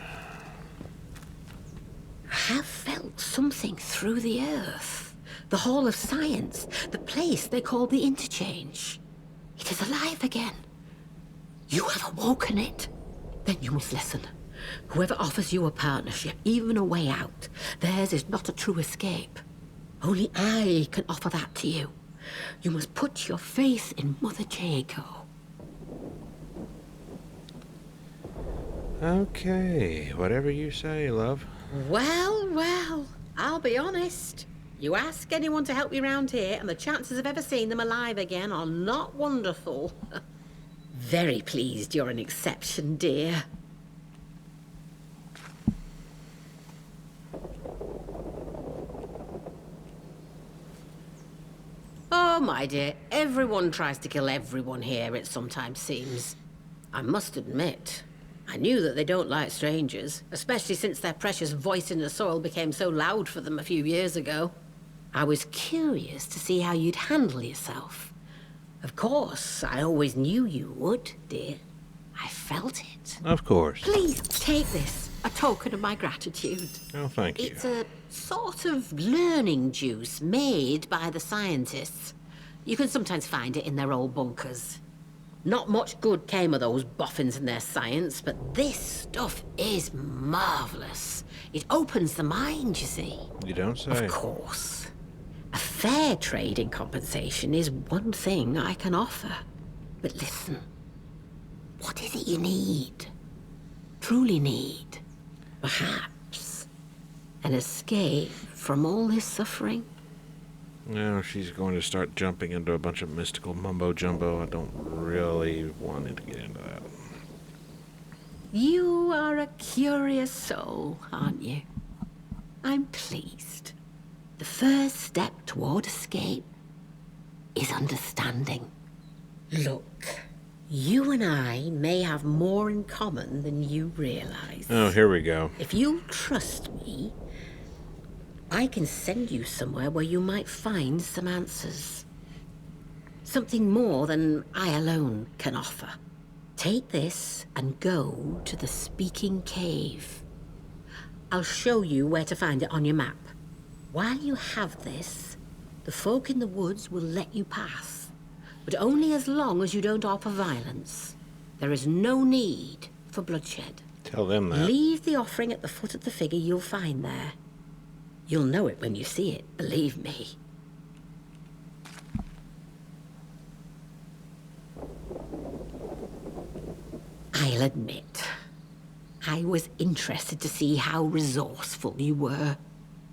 I have felt something through the earth. The Hall of Science, the place they call the Interchange. It is alive again. You have awoken it. then you must listen. Whoever offers you a partnership, even a way out, theirs is not a true escape. Only I can offer that to you. You must put your faith in Mother Jago. Okay, whatever you say, love. Well, I'll be honest. You ask anyone to help you round here, and the chances of ever seeing them alive again are not wonderful. Very pleased you're an exception, dear. Oh, my dear, everyone tries to kill everyone here, it sometimes seems. I must admit, I knew that they don't like strangers, especially since their precious voice in the soil became so loud for them a few years ago. I was curious to see how you'd handle yourself. Of course, I always knew you would, dear. I felt it. Of course. Please take this, a token of my gratitude. Oh, thank you. It's a sort of learning juice made by the scientists. You can sometimes find it in their old bunkers. Not much good came of those boffins and their science, but this stuff is marvelous. It opens the mind, you see. You don't say. Of course. A fair trade in compensation is one thing I can offer. But listen, what is it you need? Truly need? Perhaps an escape from all this suffering? No, she's going to start jumping into a bunch of mystical mumbo-jumbo. I don't really want to get into that. You are a curious soul, aren't you? I'm pleased. The first step toward escape is understanding. Look, you and I may have more in common than you realize. Oh, here we go. If you'll trust me, I can send you somewhere where you might find some answers. Something more than I alone can offer. Take this and go to the Speaking Cave. I'll show you where to find it on your map. While you have this, the folk in the woods will let you pass, but only as long as you don't offer violence. There is no need for bloodshed. Tell them that. Leave the offering at the foot of the figure you'll find there. You'll know it when you see it, believe me. I'll admit, I was interested to see how resourceful you were.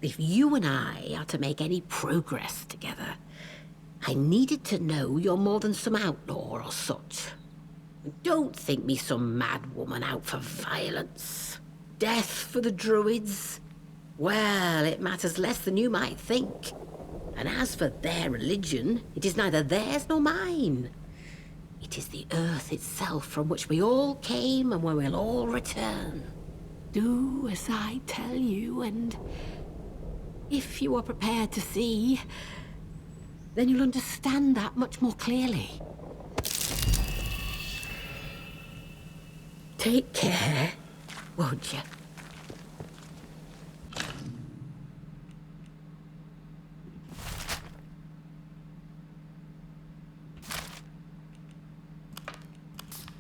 If you and I are to make any progress together, I needed to know you're more than some outlaw or such. Don't think me some mad woman out for violence. Death for the druids? Well, it matters less than you might think. And as for their religion, it is neither theirs nor mine. It is the earth itself from which we all came and where we'll all return. Do as I tell you, and if you are prepared to see, then you'll understand that much more clearly. Take care, won't you?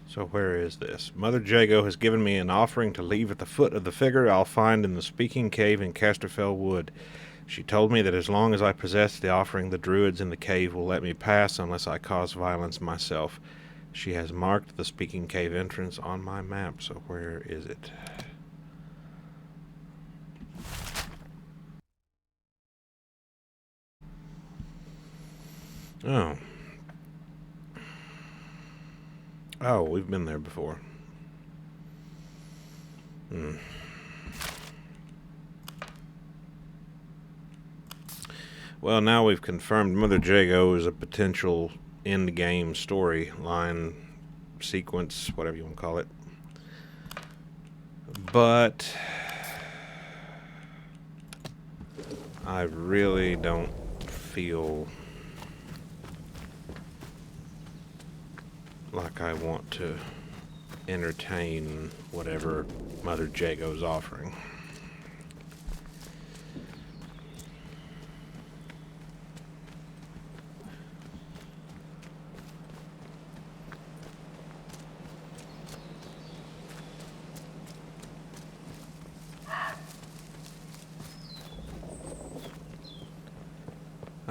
So where is this? Mother Jago has given me an offering to leave at the foot of the figure I'll find in the Speaking Cave in Casterfell Wood. She told me that as long as I possess the offering, the druids in the cave will let me pass unless I cause violence myself. She has marked the Speaking Cave entrance on my map, so where is it? Oh. Oh, we've been there before. Well, now we've confirmed Mother Jago is a potential end-game storyline sequence, whatever you want to call it. But I really don't feel like I want to entertain whatever Mother Jago's offering.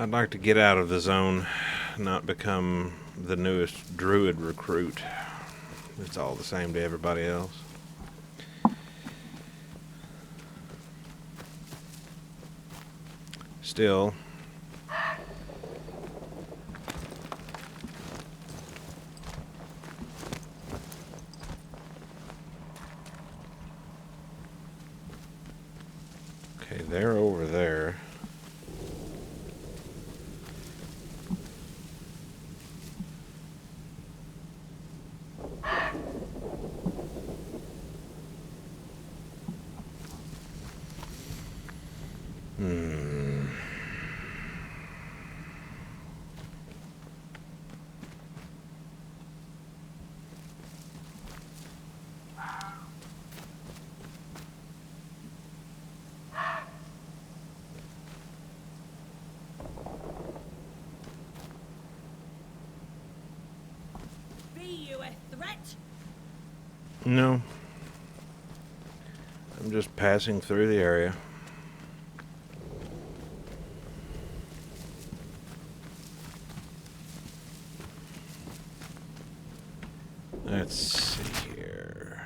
I'd like to get out of the zone, not become the newest druid recruit. It's all the same to everybody else. Still, okay, they're over there. Be you a threat? No. I'm just passing through the area. Let's see here.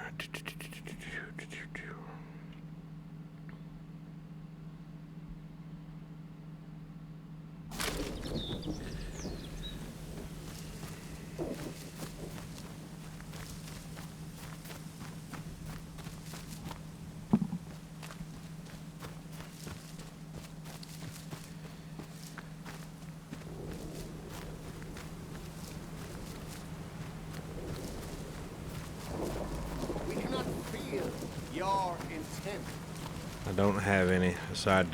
We cannot feel your intent. I don't have any aside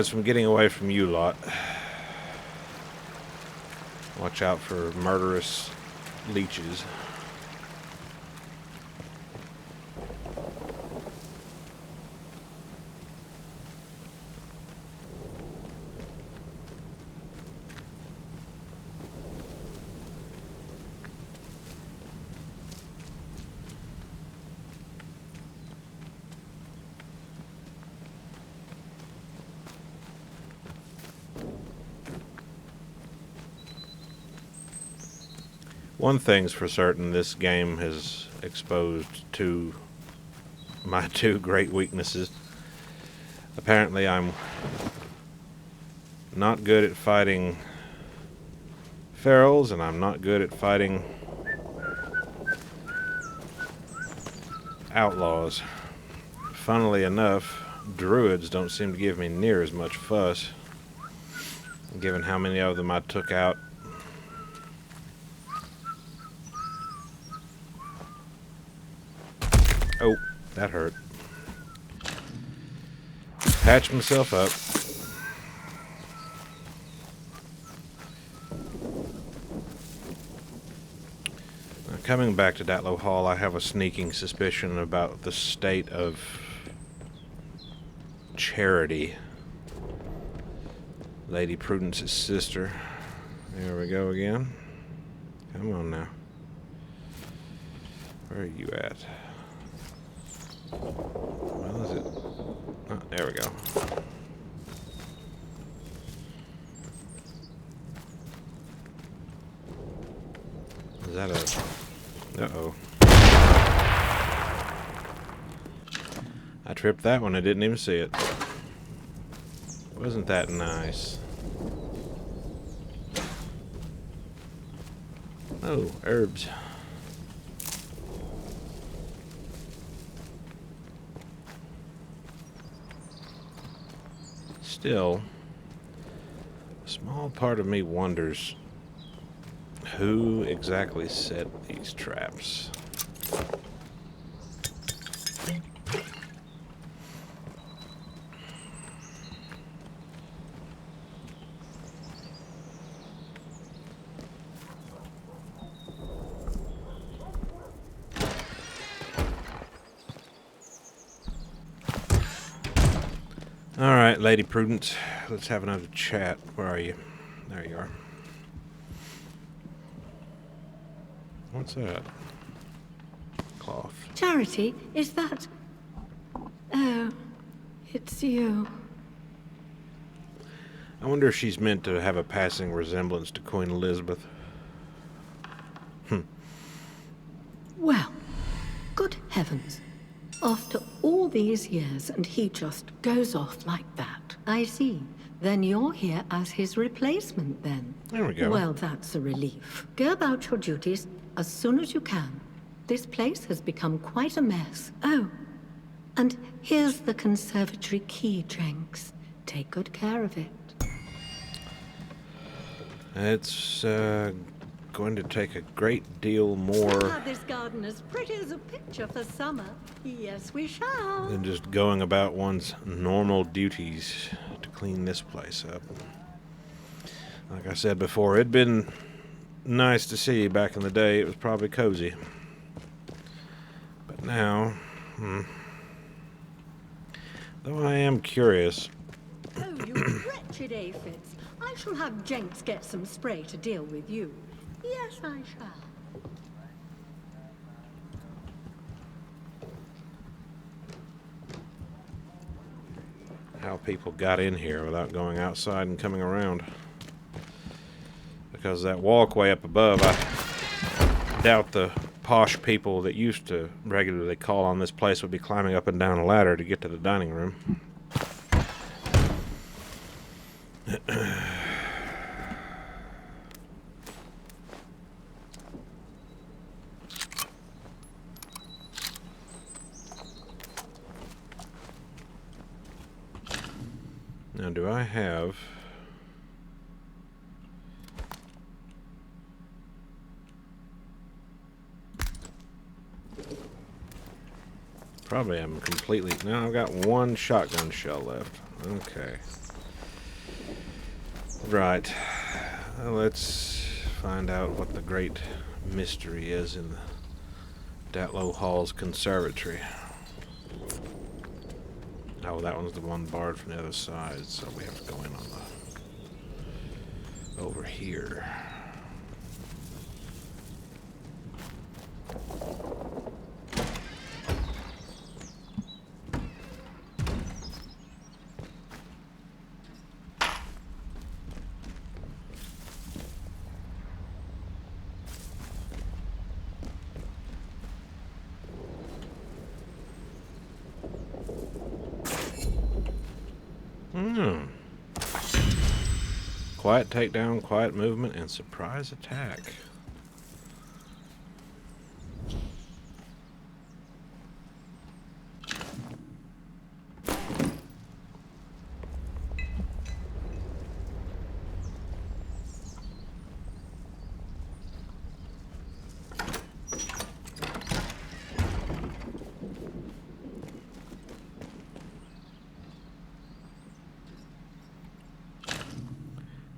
from getting away from you lot. Watch out for murderous leeches. One thing's for certain, this game has exposed to my two great weaknesses. Apparently I'm not good at fighting ferals, and I'm not good at fighting outlaws. Funnily enough, druids don't seem to give me near as much fuss, given how many of them I took out. Oh, that hurt. Patch myself up. Now, coming back to Datlow Hall, I have a sneaking suspicion about the state of Charity, Lady Prudence's sister. There we go again. Come on now. Where are you at? Well, is it? Oh, there we go. Is that a... Uh-oh. I tripped that one. I didn't even see it. Wasn't that nice? Oh, herbs. Still, a small part of me wonders who exactly set these traps. Alright, Lady Prudence, let's have another chat. Where are you? There you are. What's that? Cloth. Charity, is that... Oh, it's you. I wonder if she's meant to have a passing resemblance to Queen Elizabeth. Well, good heavens. After all these years, and he just goes off like that. I see. Then you're here as his replacement, then. There we go. Well, that's a relief. Go about your duties as soon as you can. This place has become quite a mess. Oh, and here's the conservatory key, Jenks. Take good care of it. It's going to take a great deal more Have this garden as pretty as a picture for summer. Yes, we shall. than just going about one's normal duties to clean this place up. Like I said before, it'd been nice to see back in the day. It was probably cozy. But now, though I am curious. Oh, you wretched aphids. I shall have Jenks get some spray to deal with you. Yes, I shall. How people got in here without going outside and coming around. Because that walkway up above, I doubt the posh people that used to regularly call on this place would be climbing up and down a ladder to get to the dining room. Now, do I have... Probably I'm completely... No, I've got one shotgun shell left. Okay. Right. Let's find out what the great mystery is in the Datlow Hall's conservatory. Oh, that one's the one barred from the other side, so we have to go in on the... over here. Quiet takedown, quiet movement, and surprise attack.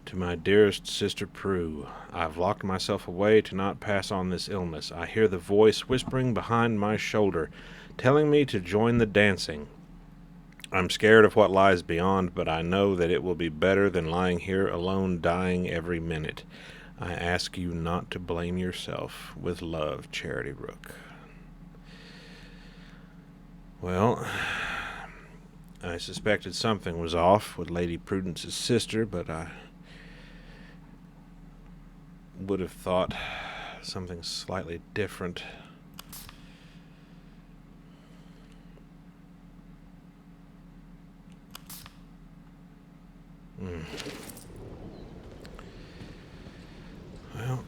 To my dearest Sister Prue, I've locked myself away to not pass on this illness. I hear the voice whispering behind my shoulder, telling me to join the dancing. I'm scared of what lies beyond, but I know that it will be better than lying here alone, dying every minute. I ask you not to blame yourself. With love, Charity Rook. Well, I suspected something was off with Lady Prudence's sister, but I would have thought something slightly different. Well,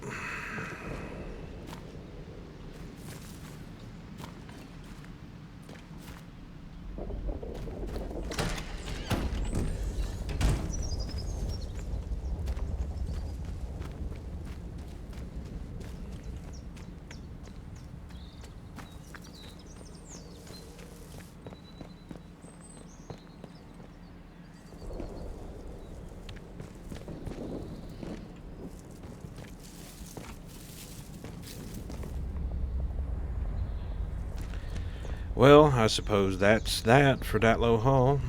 well, I suppose that's that for Datlow Hall.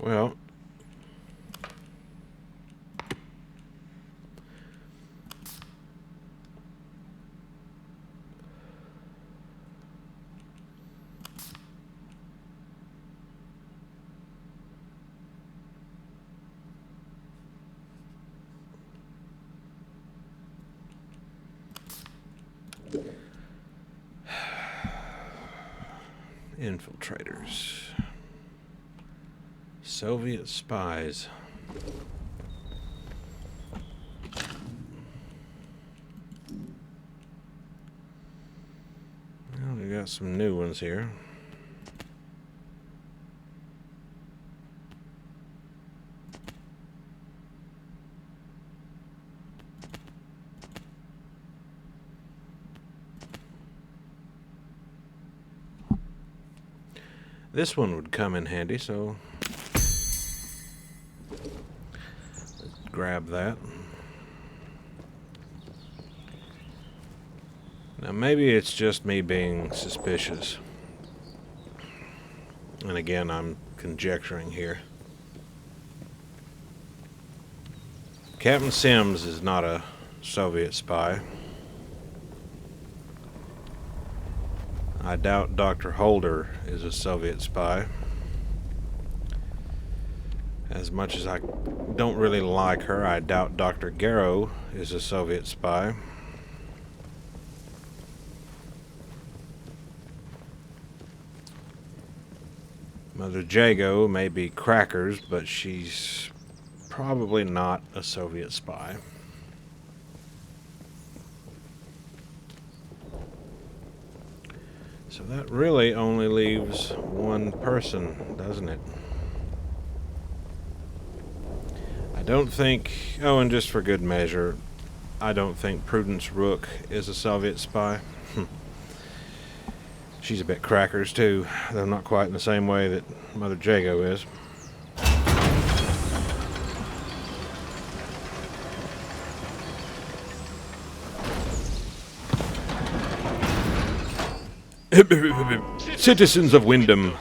Well, infiltrators. Soviet spies. Well, we got some new ones here. This one would come in handy, so let's grab that. Now maybe it's just me being suspicious. And again, I'm conjecturing here. Captain Sims is not a Soviet spy. I doubt Dr. Holder is a Soviet spy. As much as I don't really like her, I doubt Dr. Garrow is a Soviet spy. Mother Jago may be crackers, but she's probably not a Soviet spy. So that really only leaves one person, doesn't it? I don't think... Oh, and just for good measure, I don't think Prudence Rook is a Soviet spy. She's a bit crackers, too, though not quite in the same way that Mother Jago is. Citizens of Wyndham.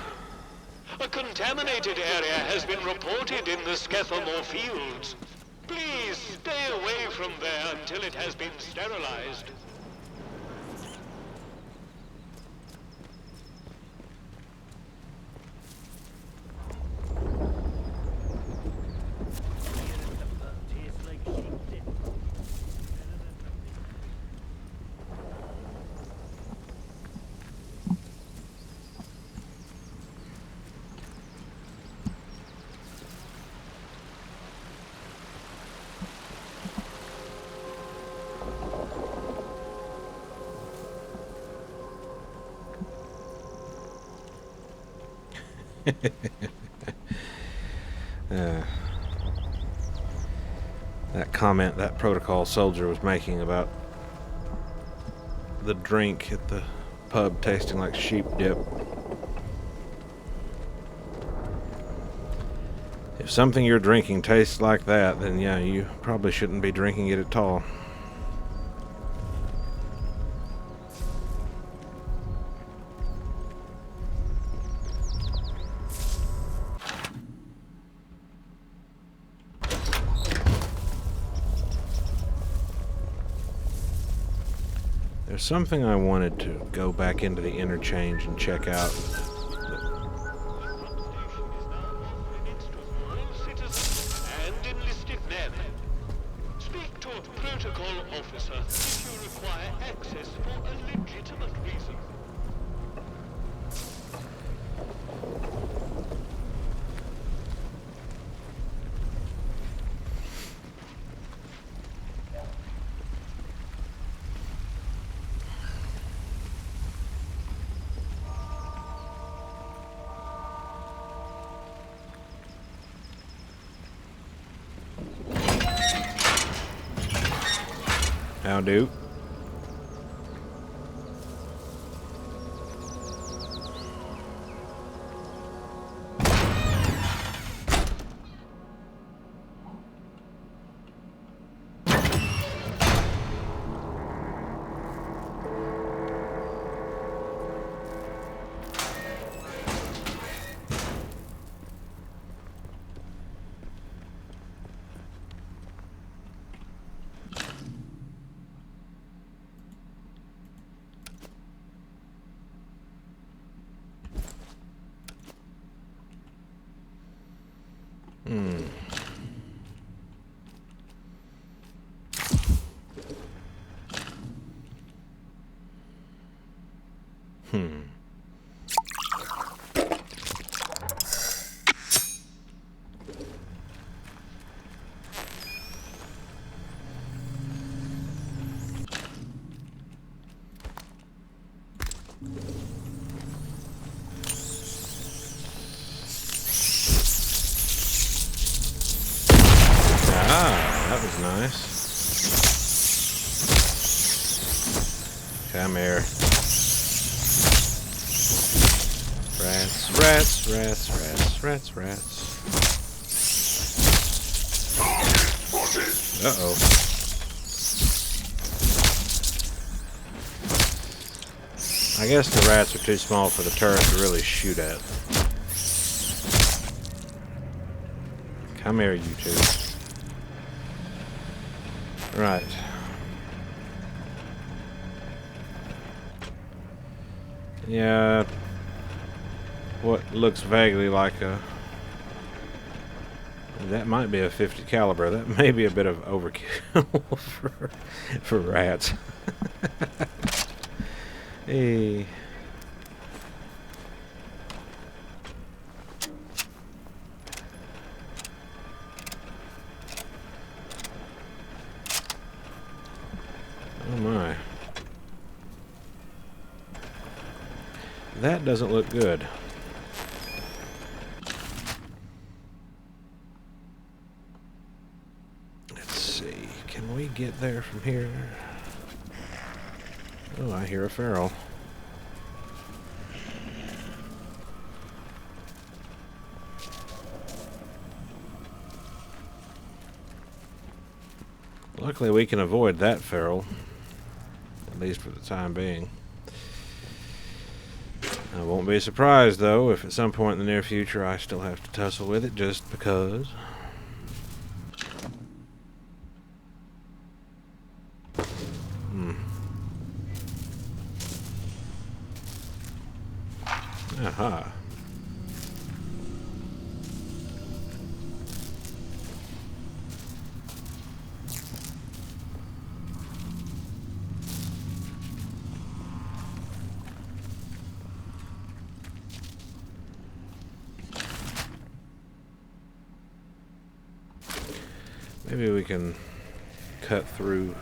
A contaminated area has been reported in the Skethamore fields. Please stay away from there until it has been sterilized. That comment that protocol soldier was making about the drink at the pub tasting like sheep dip. If something you're drinking tastes like that, then yeah, you probably shouldn't be drinking it at all. There's something I wanted to go back into the interchange and check out. Citizens and enlisted men. Speak to a protocol officer if you require access for a legitimate reason. How do? That was nice. Come here. Rats, rats, rats, rats, rats, rats. Uh-oh. I guess the rats are too small for the turret to really shoot at. Come here, you two. Right. Yeah. What looks vaguely like a... That might be a 50 caliber. That may be a bit of overkill for rats. Hey. Oh my. That doesn't look good. Let's see. Can we get there from here? Oh, I hear a feral. Luckily we can avoid that feral. At least for the time being. I won't be surprised, though, if at some point in the near future I still have to tussle with it just because. Aha. Maybe we can cut through.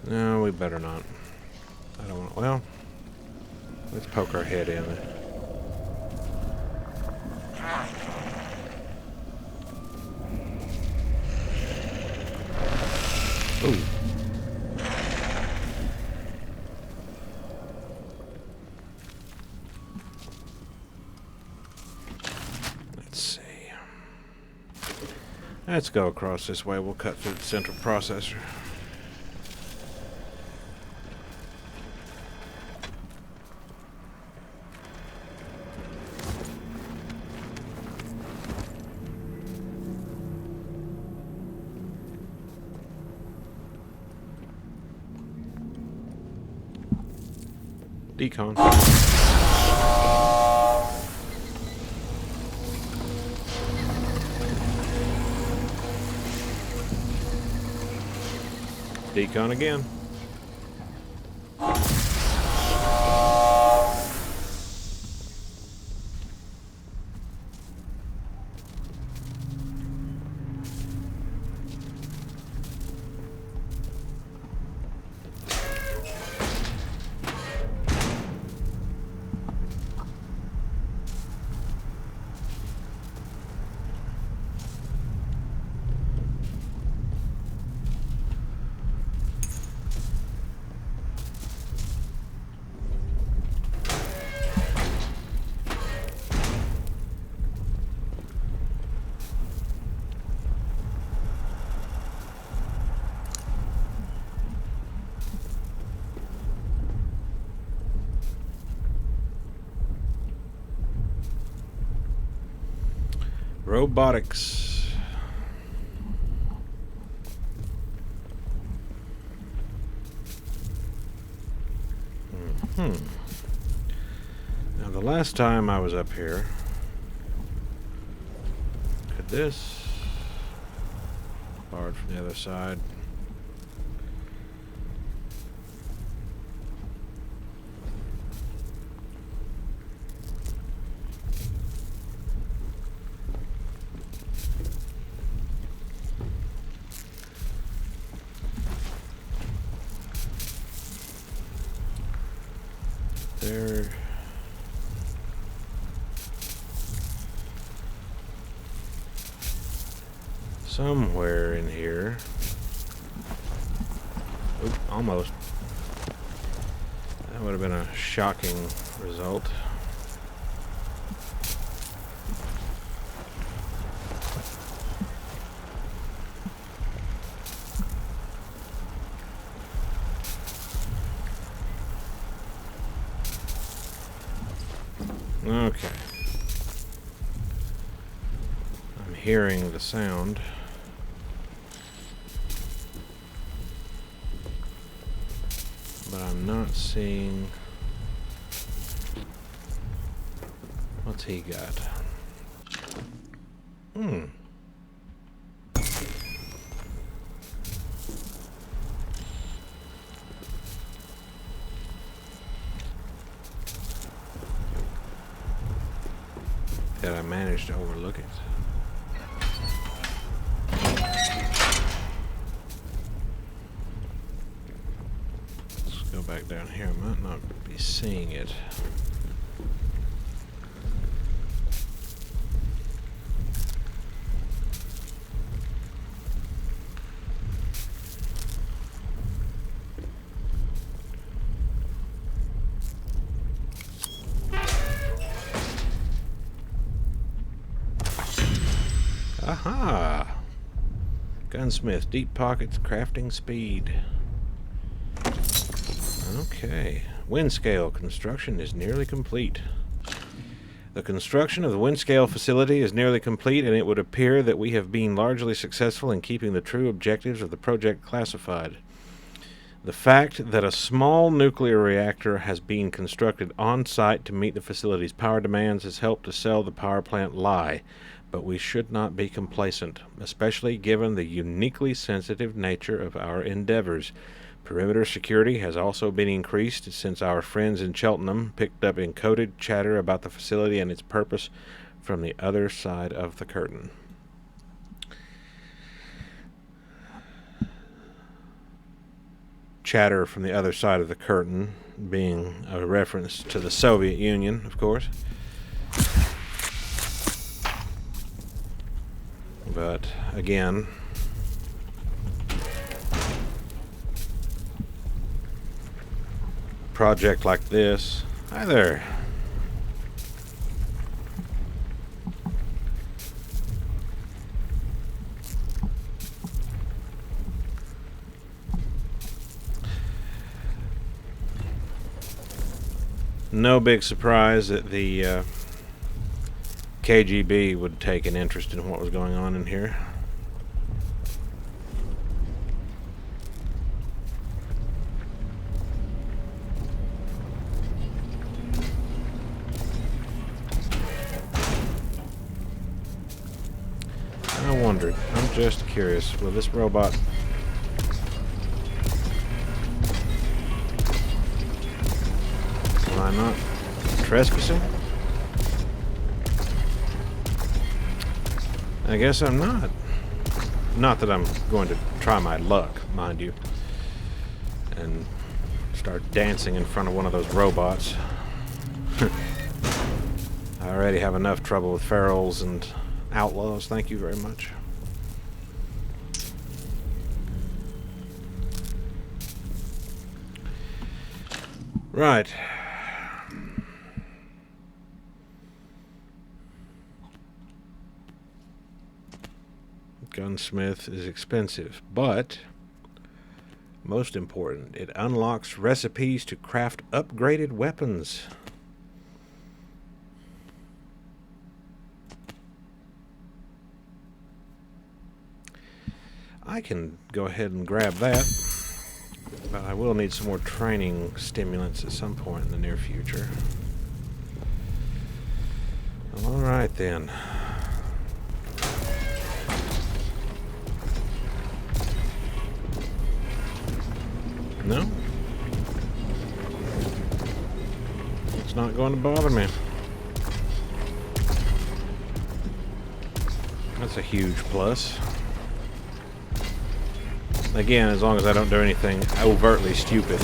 No, we better not. I don't want. Well, let's poke our head in. Ooh. Let's go across this way. We'll cut through the central processor. Decon. Decon again. Robotics. Now the last time I was up here, this. Barred from the other side. There. Somewhere in here. Oop, almost. That would have been a shocking result. Okay. I'm hearing the sound. But I'm not seeing... What's he got? That I managed to overlook it. Let's go back down here. I might not be seeing it. Aha! Gunsmith, deep pockets, crafting speed. Okay. Wind scale construction is nearly complete. The construction of the wind scale facility is nearly complete, and it would appear that we have been largely successful in keeping the true objectives of the project classified. The fact that a small nuclear reactor has been constructed on-site to meet the facility's power demands has helped to sell the power plant lie. But we should not be complacent, especially given the uniquely sensitive nature of our endeavors. Perimeter security has also been increased since our friends in Cheltenham picked up encoded chatter about the facility and its purpose from the other side of the curtain. Chatter from the other side of the curtain being a reference to the Soviet Union, of course. But again, a project like this. Hi there. No big surprise that the KGB would take an interest in what was going on in here. I wondered. I'm just curious. Will this robot... Am I not trespassing? I guess I'm not. Not that I'm going to try my luck, mind you, and start dancing in front of one of those robots. I already have enough trouble with ferals and outlaws, thank you very much. Right. Gunsmith is expensive, but most important, it unlocks recipes to craft upgraded weapons. I can go ahead and grab that, but I will need some more training stimulants at some point in the near future. All right then. No. It's not going to bother me. That's a huge plus. Again, as long as I don't do anything overtly stupid.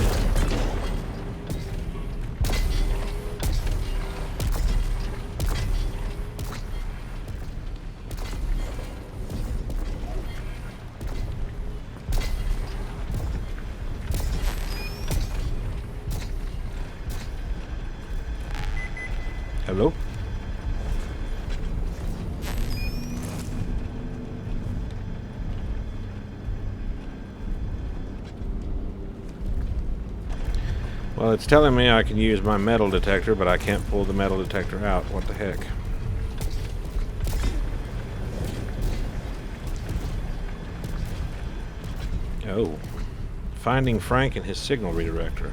Hello? Well, it's telling me I can use my metal detector, but I can't pull the metal detector out. What the heck? Oh. Finding Frank and his signal redirector.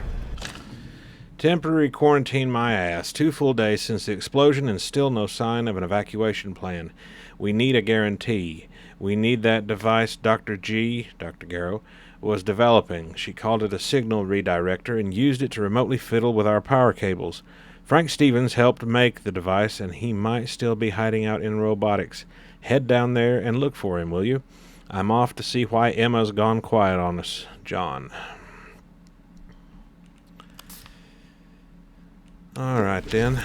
Temporary quarantine my ass. 2 full days since the explosion and still no sign of an evacuation plan. We need a guarantee. We need that device Dr. Garrow, was developing. She called it a signal redirector and used it to remotely fiddle with our power cables. Frank Stevens helped make the device, and he might still be hiding out in robotics. Head down there and look for him, will you? I'm off to see why Emma's gone quiet on us. John. Alright then.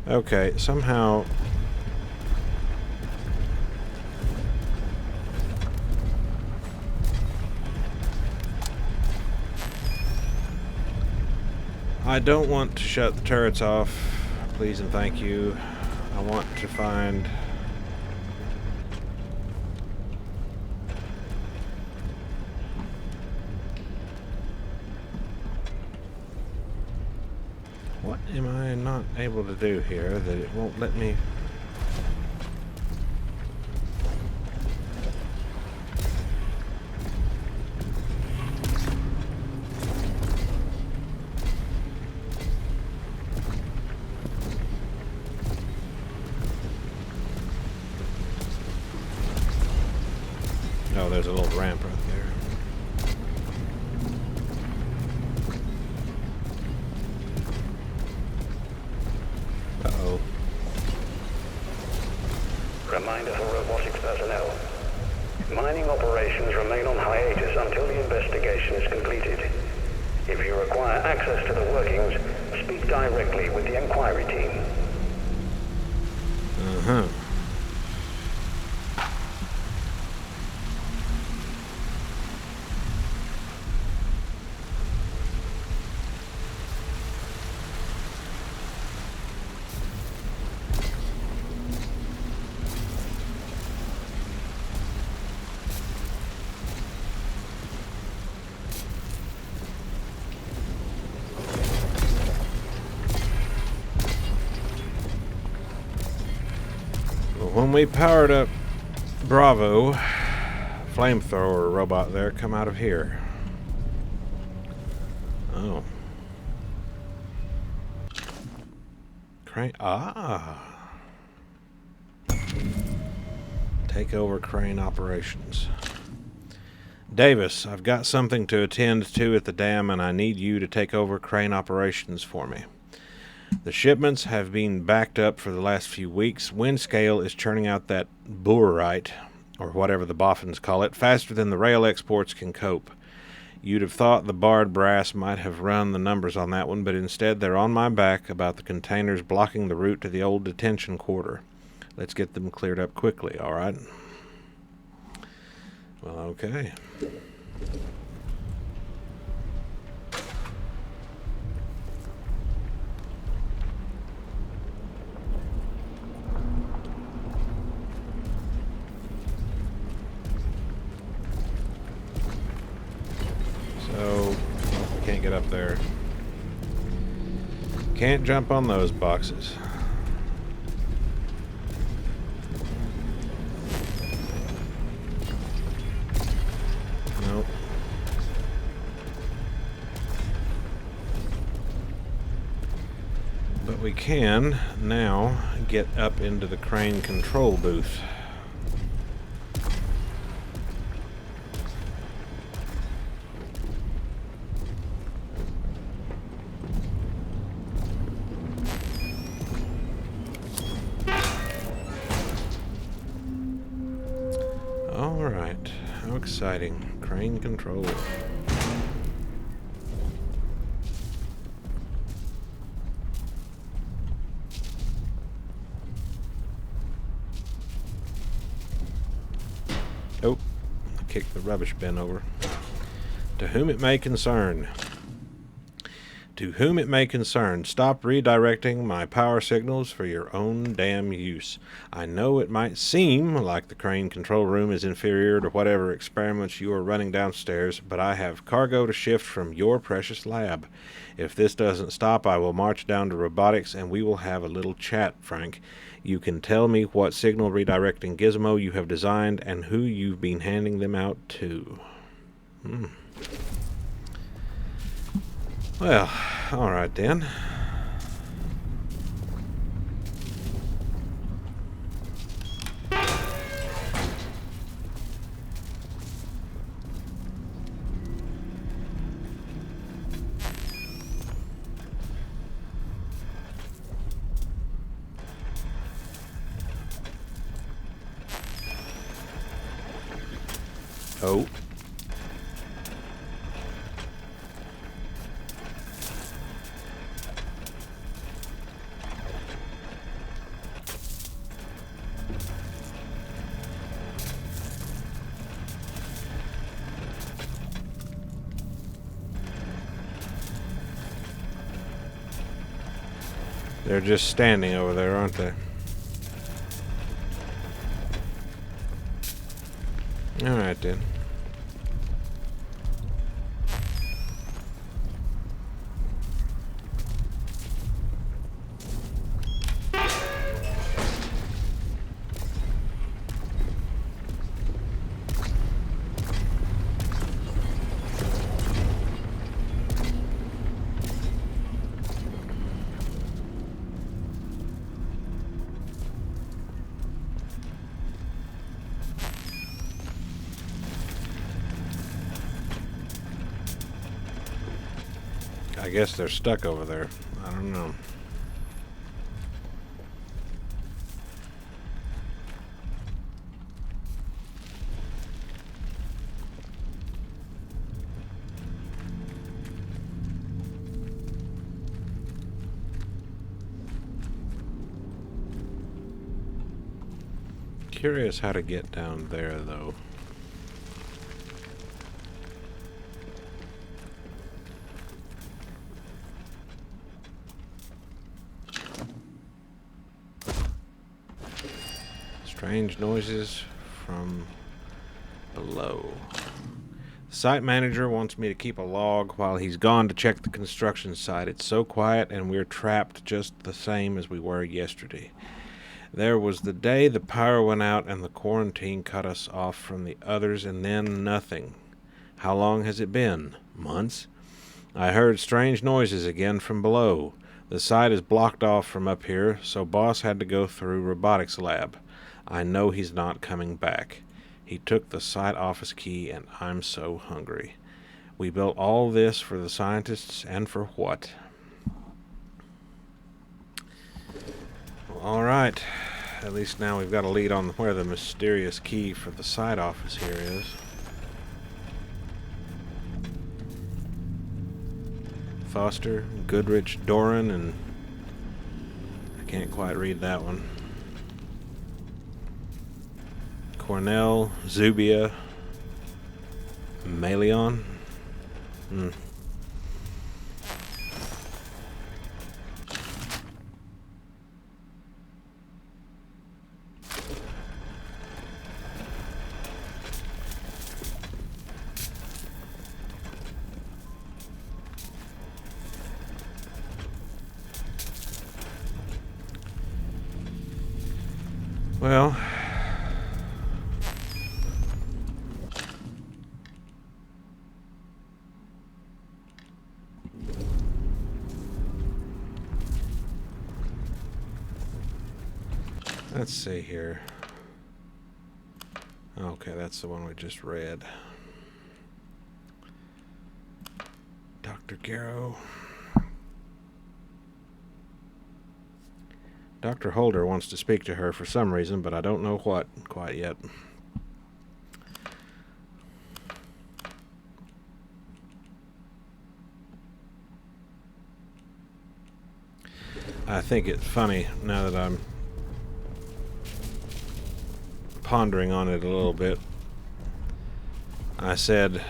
Okay, somehow... I don't want to shut the turrets off, please and thank you. I want to find... What am I not able to do here that it won't let me... Oh, there's a little ramp right there. Uh-oh. Reminder for robotics personnel. Mining operations remain on hiatus until the investigation is completed. If you require access to the workings, speak directly with the inquiry team. Uh-huh. When we powered up Bravo, flamethrower robot there, come out of here. Oh. Crane. Ah. Take over crane operations. Davis, I've got something to attend to at the dam, and I need you to take over crane operations for me. The shipments have been backed up for the last few weeks. Windscale is churning out that bourite, or whatever the boffins call it, faster than the rail exports can cope. You'd have thought the barred brass might have run the numbers on that one, but instead they're on my back about the containers blocking the route to the old detention quarter. Let's get them cleared up quickly, all right? Well, okay. So, can't get up there. Can't jump on those boxes. Nope. But we can now get up into the crane control booth. Alright, how exciting. Crane control. Oh, I kicked the rubbish bin over. To whom it may concern. To whom it may concern, stop redirecting my power signals for your own damn use. I know it might seem like the crane control room is inferior to whatever experiments you are running downstairs, but I have cargo to shift from your precious lab. If this doesn't stop, I will march down to robotics and we will have a little chat, Frank. You can tell me what signal redirecting gizmo you have designed and who you've been handing them out to. Well, alright then. Oh. They're just standing over there, aren't they? Alright then. I guess they're stuck over there. I don't know. Curious how to get down there, though. Strange noises from below. The site manager wants me to keep a log while he's gone to check the construction site. It's so quiet and we're trapped just the same as we were yesterday. There was the day the power went out and the quarantine cut us off from the others, and then nothing. How long has it been? Months? I heard strange noises again from below. The site is blocked off from up here, so boss had to go through robotics lab. I know he's not coming back. He took the site office key and I'm so hungry. We built all this for the scientists, and for what? Well, alright. At least now we've got a lead on where the mysterious key for the site office here is. Foster, Goodrich, Doran, and I can't quite read that one. Cornell, Zubia, Malion. Well, let's see here. Okay, that's the one we just read. Dr. Garrow. Dr. Holder wants to speak to her for some reason, but I don't know what quite yet. I think it's funny now that I'm pondering on it a little bit. I said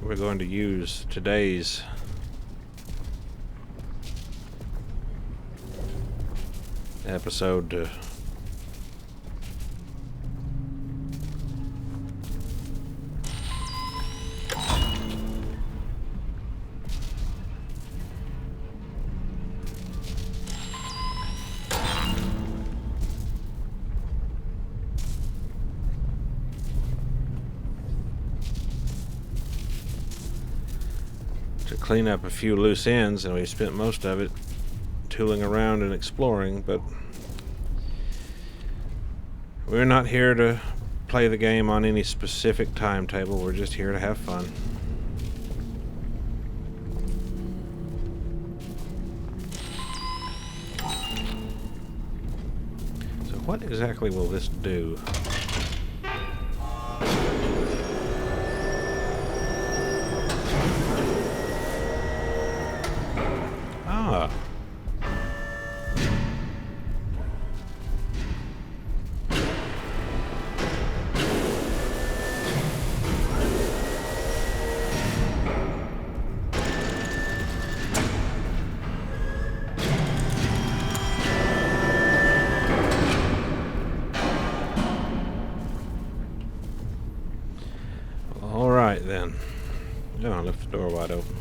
we're going to use today's episode to clean up a few loose ends, and we spent most of it tooling around and exploring, but we're not here to play the game on any specific timetable. We're just here to have fun. So what exactly will this do? Ah. All right then. Oh, I left the door wide open.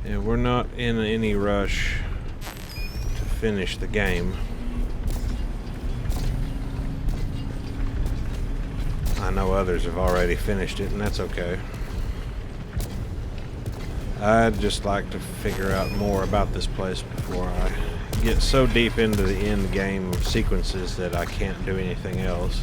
Yeah, we're not in any rush to finish the game. I know others have already finished it, and that's okay. I'd just like to figure out more about this place before I get so deep into the end game sequences that I can't do anything else.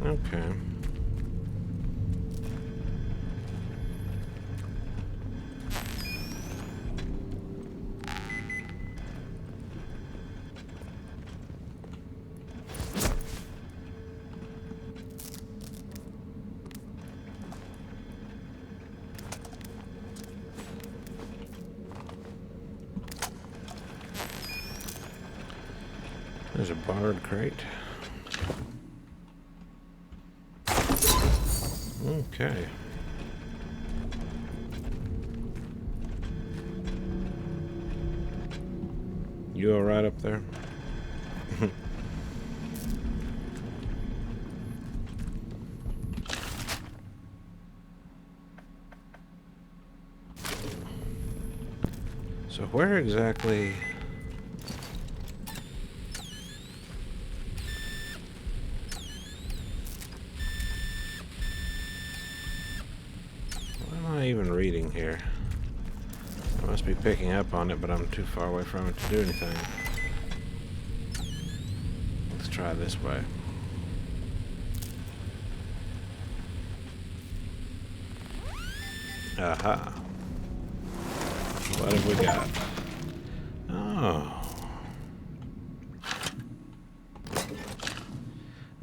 Okay. There's a barred crate. Okay. You all right up there? So where exactly... even reading here? I must be picking up on it, but I'm too far away from it to do anything. Let's try this way. Aha. What have we got? Oh.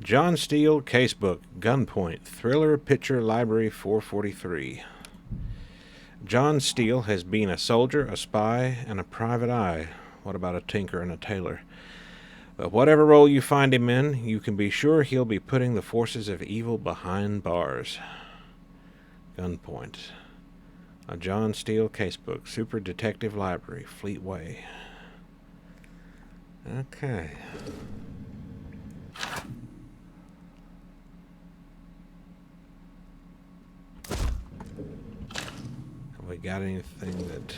John Steele Casebook, Gunpoint, Thriller Picture Library 443. John Steele has been a soldier, a spy, and a private eye. What about a tinker and a tailor? But whatever role you find him in, you can be sure he'll be putting the forces of evil behind bars. Gunpoint. A John Steele Casebook, Super Detective Library, Fleet Way. Okay. We got anything that...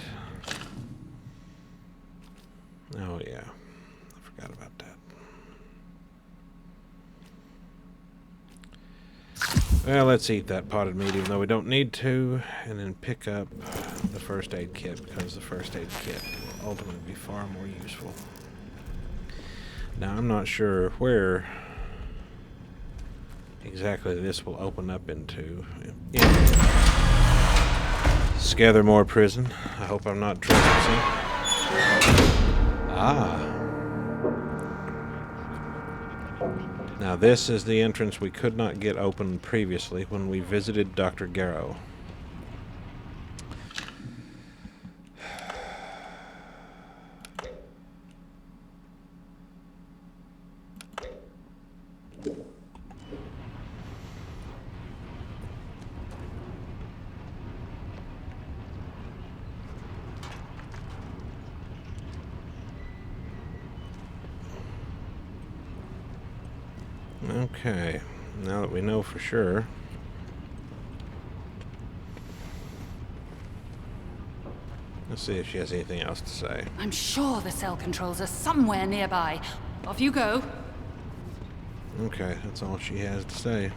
Oh yeah, I forgot about that. Well, let's eat that potted meat even though we don't need to, and then pick up the first aid kit, because the first aid kit will ultimately be far more useful. Now, I'm not sure where exactly this will open up into. Scathermore Prison. I hope I'm not trespassing. Ah. Now this is the entrance we could not get open previously when we visited Dr. Garrow. Okay, now that we know for sure. Let's see if she has anything else to say. I'm sure the cell controls are somewhere nearby. Off you go. Okay, that's all she has to say.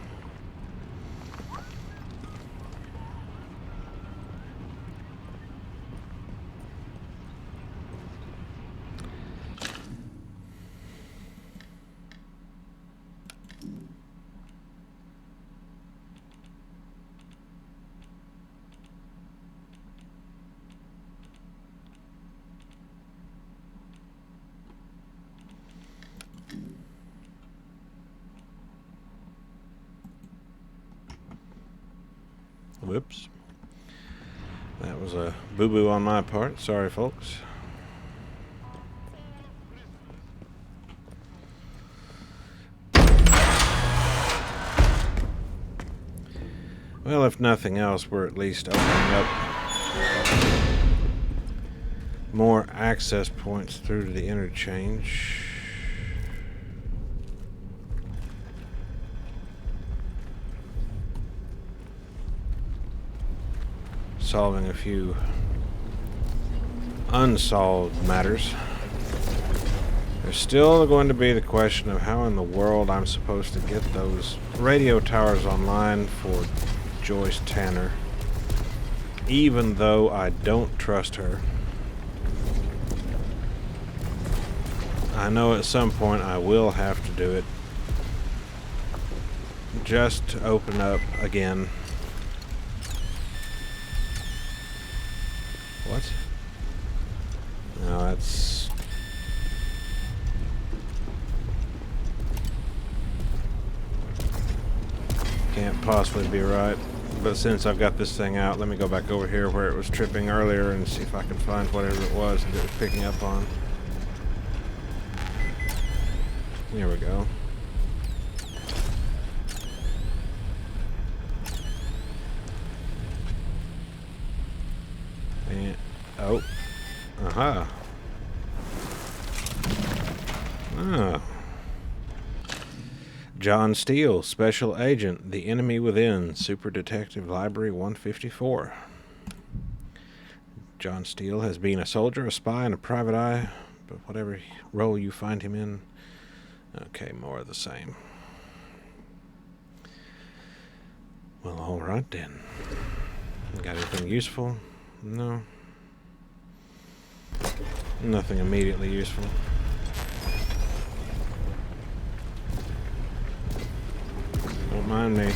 Whoops. That was a boo-boo on my part. Sorry, folks. Well, if nothing else, we're at least opening up more access points through to the interchange. Solving a few unsolved matters. There's still going to be the question of how in the world I'm supposed to get those radio towers online for Joyce Tanner, even though I don't trust her. I know at some point I will have to do it, just to open up again. What? No, that's... can't possibly be right. But since I've got this thing out, let me go back over here where it was tripping earlier and see if I can find whatever it was that it was picking up on. Here we go. And, oh. Aha. Oh. John Steele, Special Agent, The Enemy Within, Super Detective Library 154. John Steele has been a soldier, a spy, and a private eye, but whatever role you find him in, okay, more of the same. Well, alright then. Got anything useful? No. Nothing immediately useful. Don't mind me.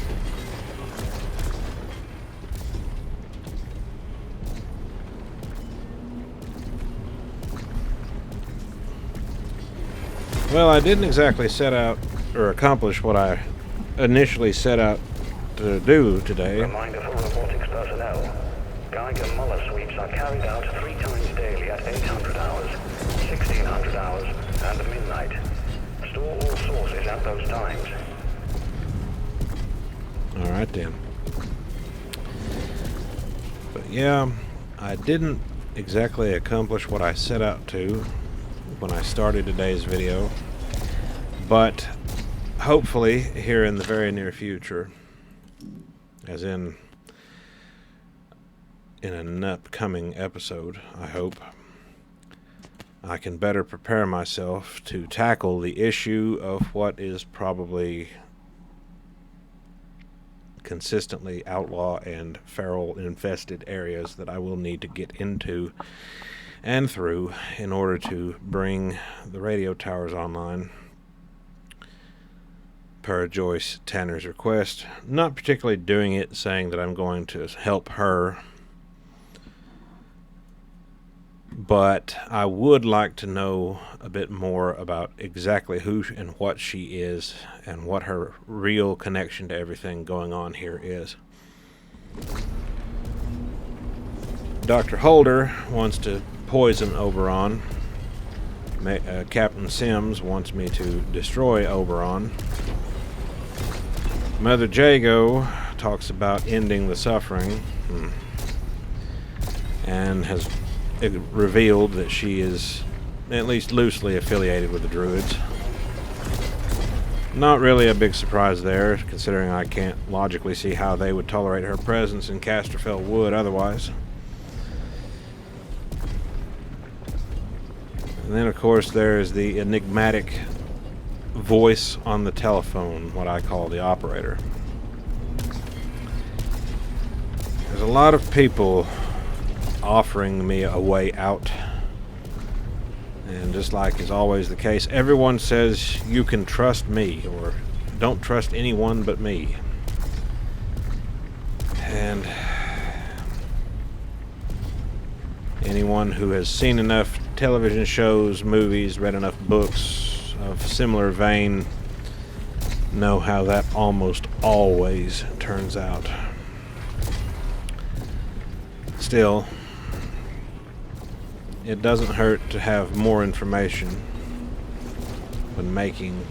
Well, I didn't exactly set out or accomplish what I initially set out to do today. Reminder for robotics personnel. Geiger Muller sweeps are carried out 3 times daily at 800 hours, 1600 hours, and midnight. Store all sources at those times. Alright then. But yeah, I didn't exactly accomplish what I set out to when I started today's video, but hopefully here in the very near future, as in an upcoming episode, I hope, I can better prepare myself to tackle the issue of what is probably consistently outlaw and feral infested areas that I will need to get into and through in order to bring the radio towers online per Joyce Tanner's request. Not particularly doing it saying that I'm going to help her, but I would like to know a bit more about exactly who and what she is and what her real connection to everything going on here is. Dr. Holder wants to poison Oberon. Captain Sims wants me to destroy Oberon. Mother Jago talks about ending the suffering and has revealed that she is at least loosely affiliated with the Druids. Not really a big surprise there, considering I can't logically see how they would tolerate her presence in Casterfell Wood otherwise. And then, of course, there's the enigmatic voice on the telephone, what I call the operator. There's a lot of people offering me a way out. And just like is always the case, everyone says you can trust me, or don't trust anyone but me. And anyone who has seen enough television shows, movies, read enough books of similar vein know how that almost always turns out. Still, it doesn't hurt to have more information when making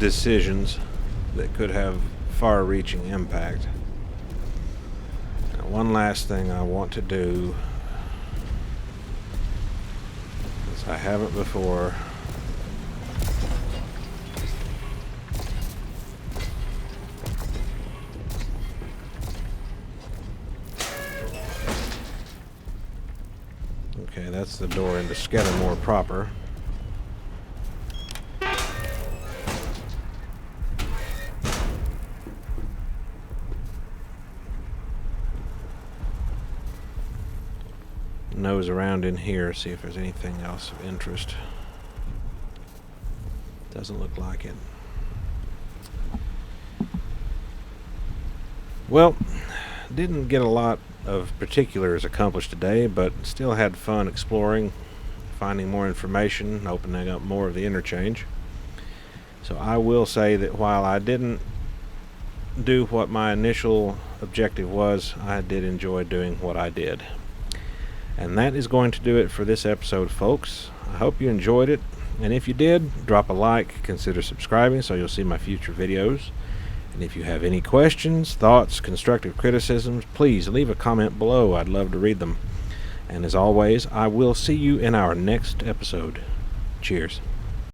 decisions that could have far-reaching impact. Now, one last thing I want to do, as I haven't before, okay, that's the door into Skidamore proper. Nose around in here, see if there's anything else of interest. Doesn't look like it. Well, didn't get a lot of particulars accomplished today, but still had fun exploring, finding more information, opening up more of the interchange. So I will say that while I didn't do what my initial objective was, I did enjoy doing what I did. And that is going to do it for this episode, folks. I hope you enjoyed it, and if you did, drop a like, consider subscribing so you'll see my future videos. And if you have any questions, thoughts, constructive criticisms, please leave a comment below. I'd love to read them. And as always, I will see you in our next episode. Cheers.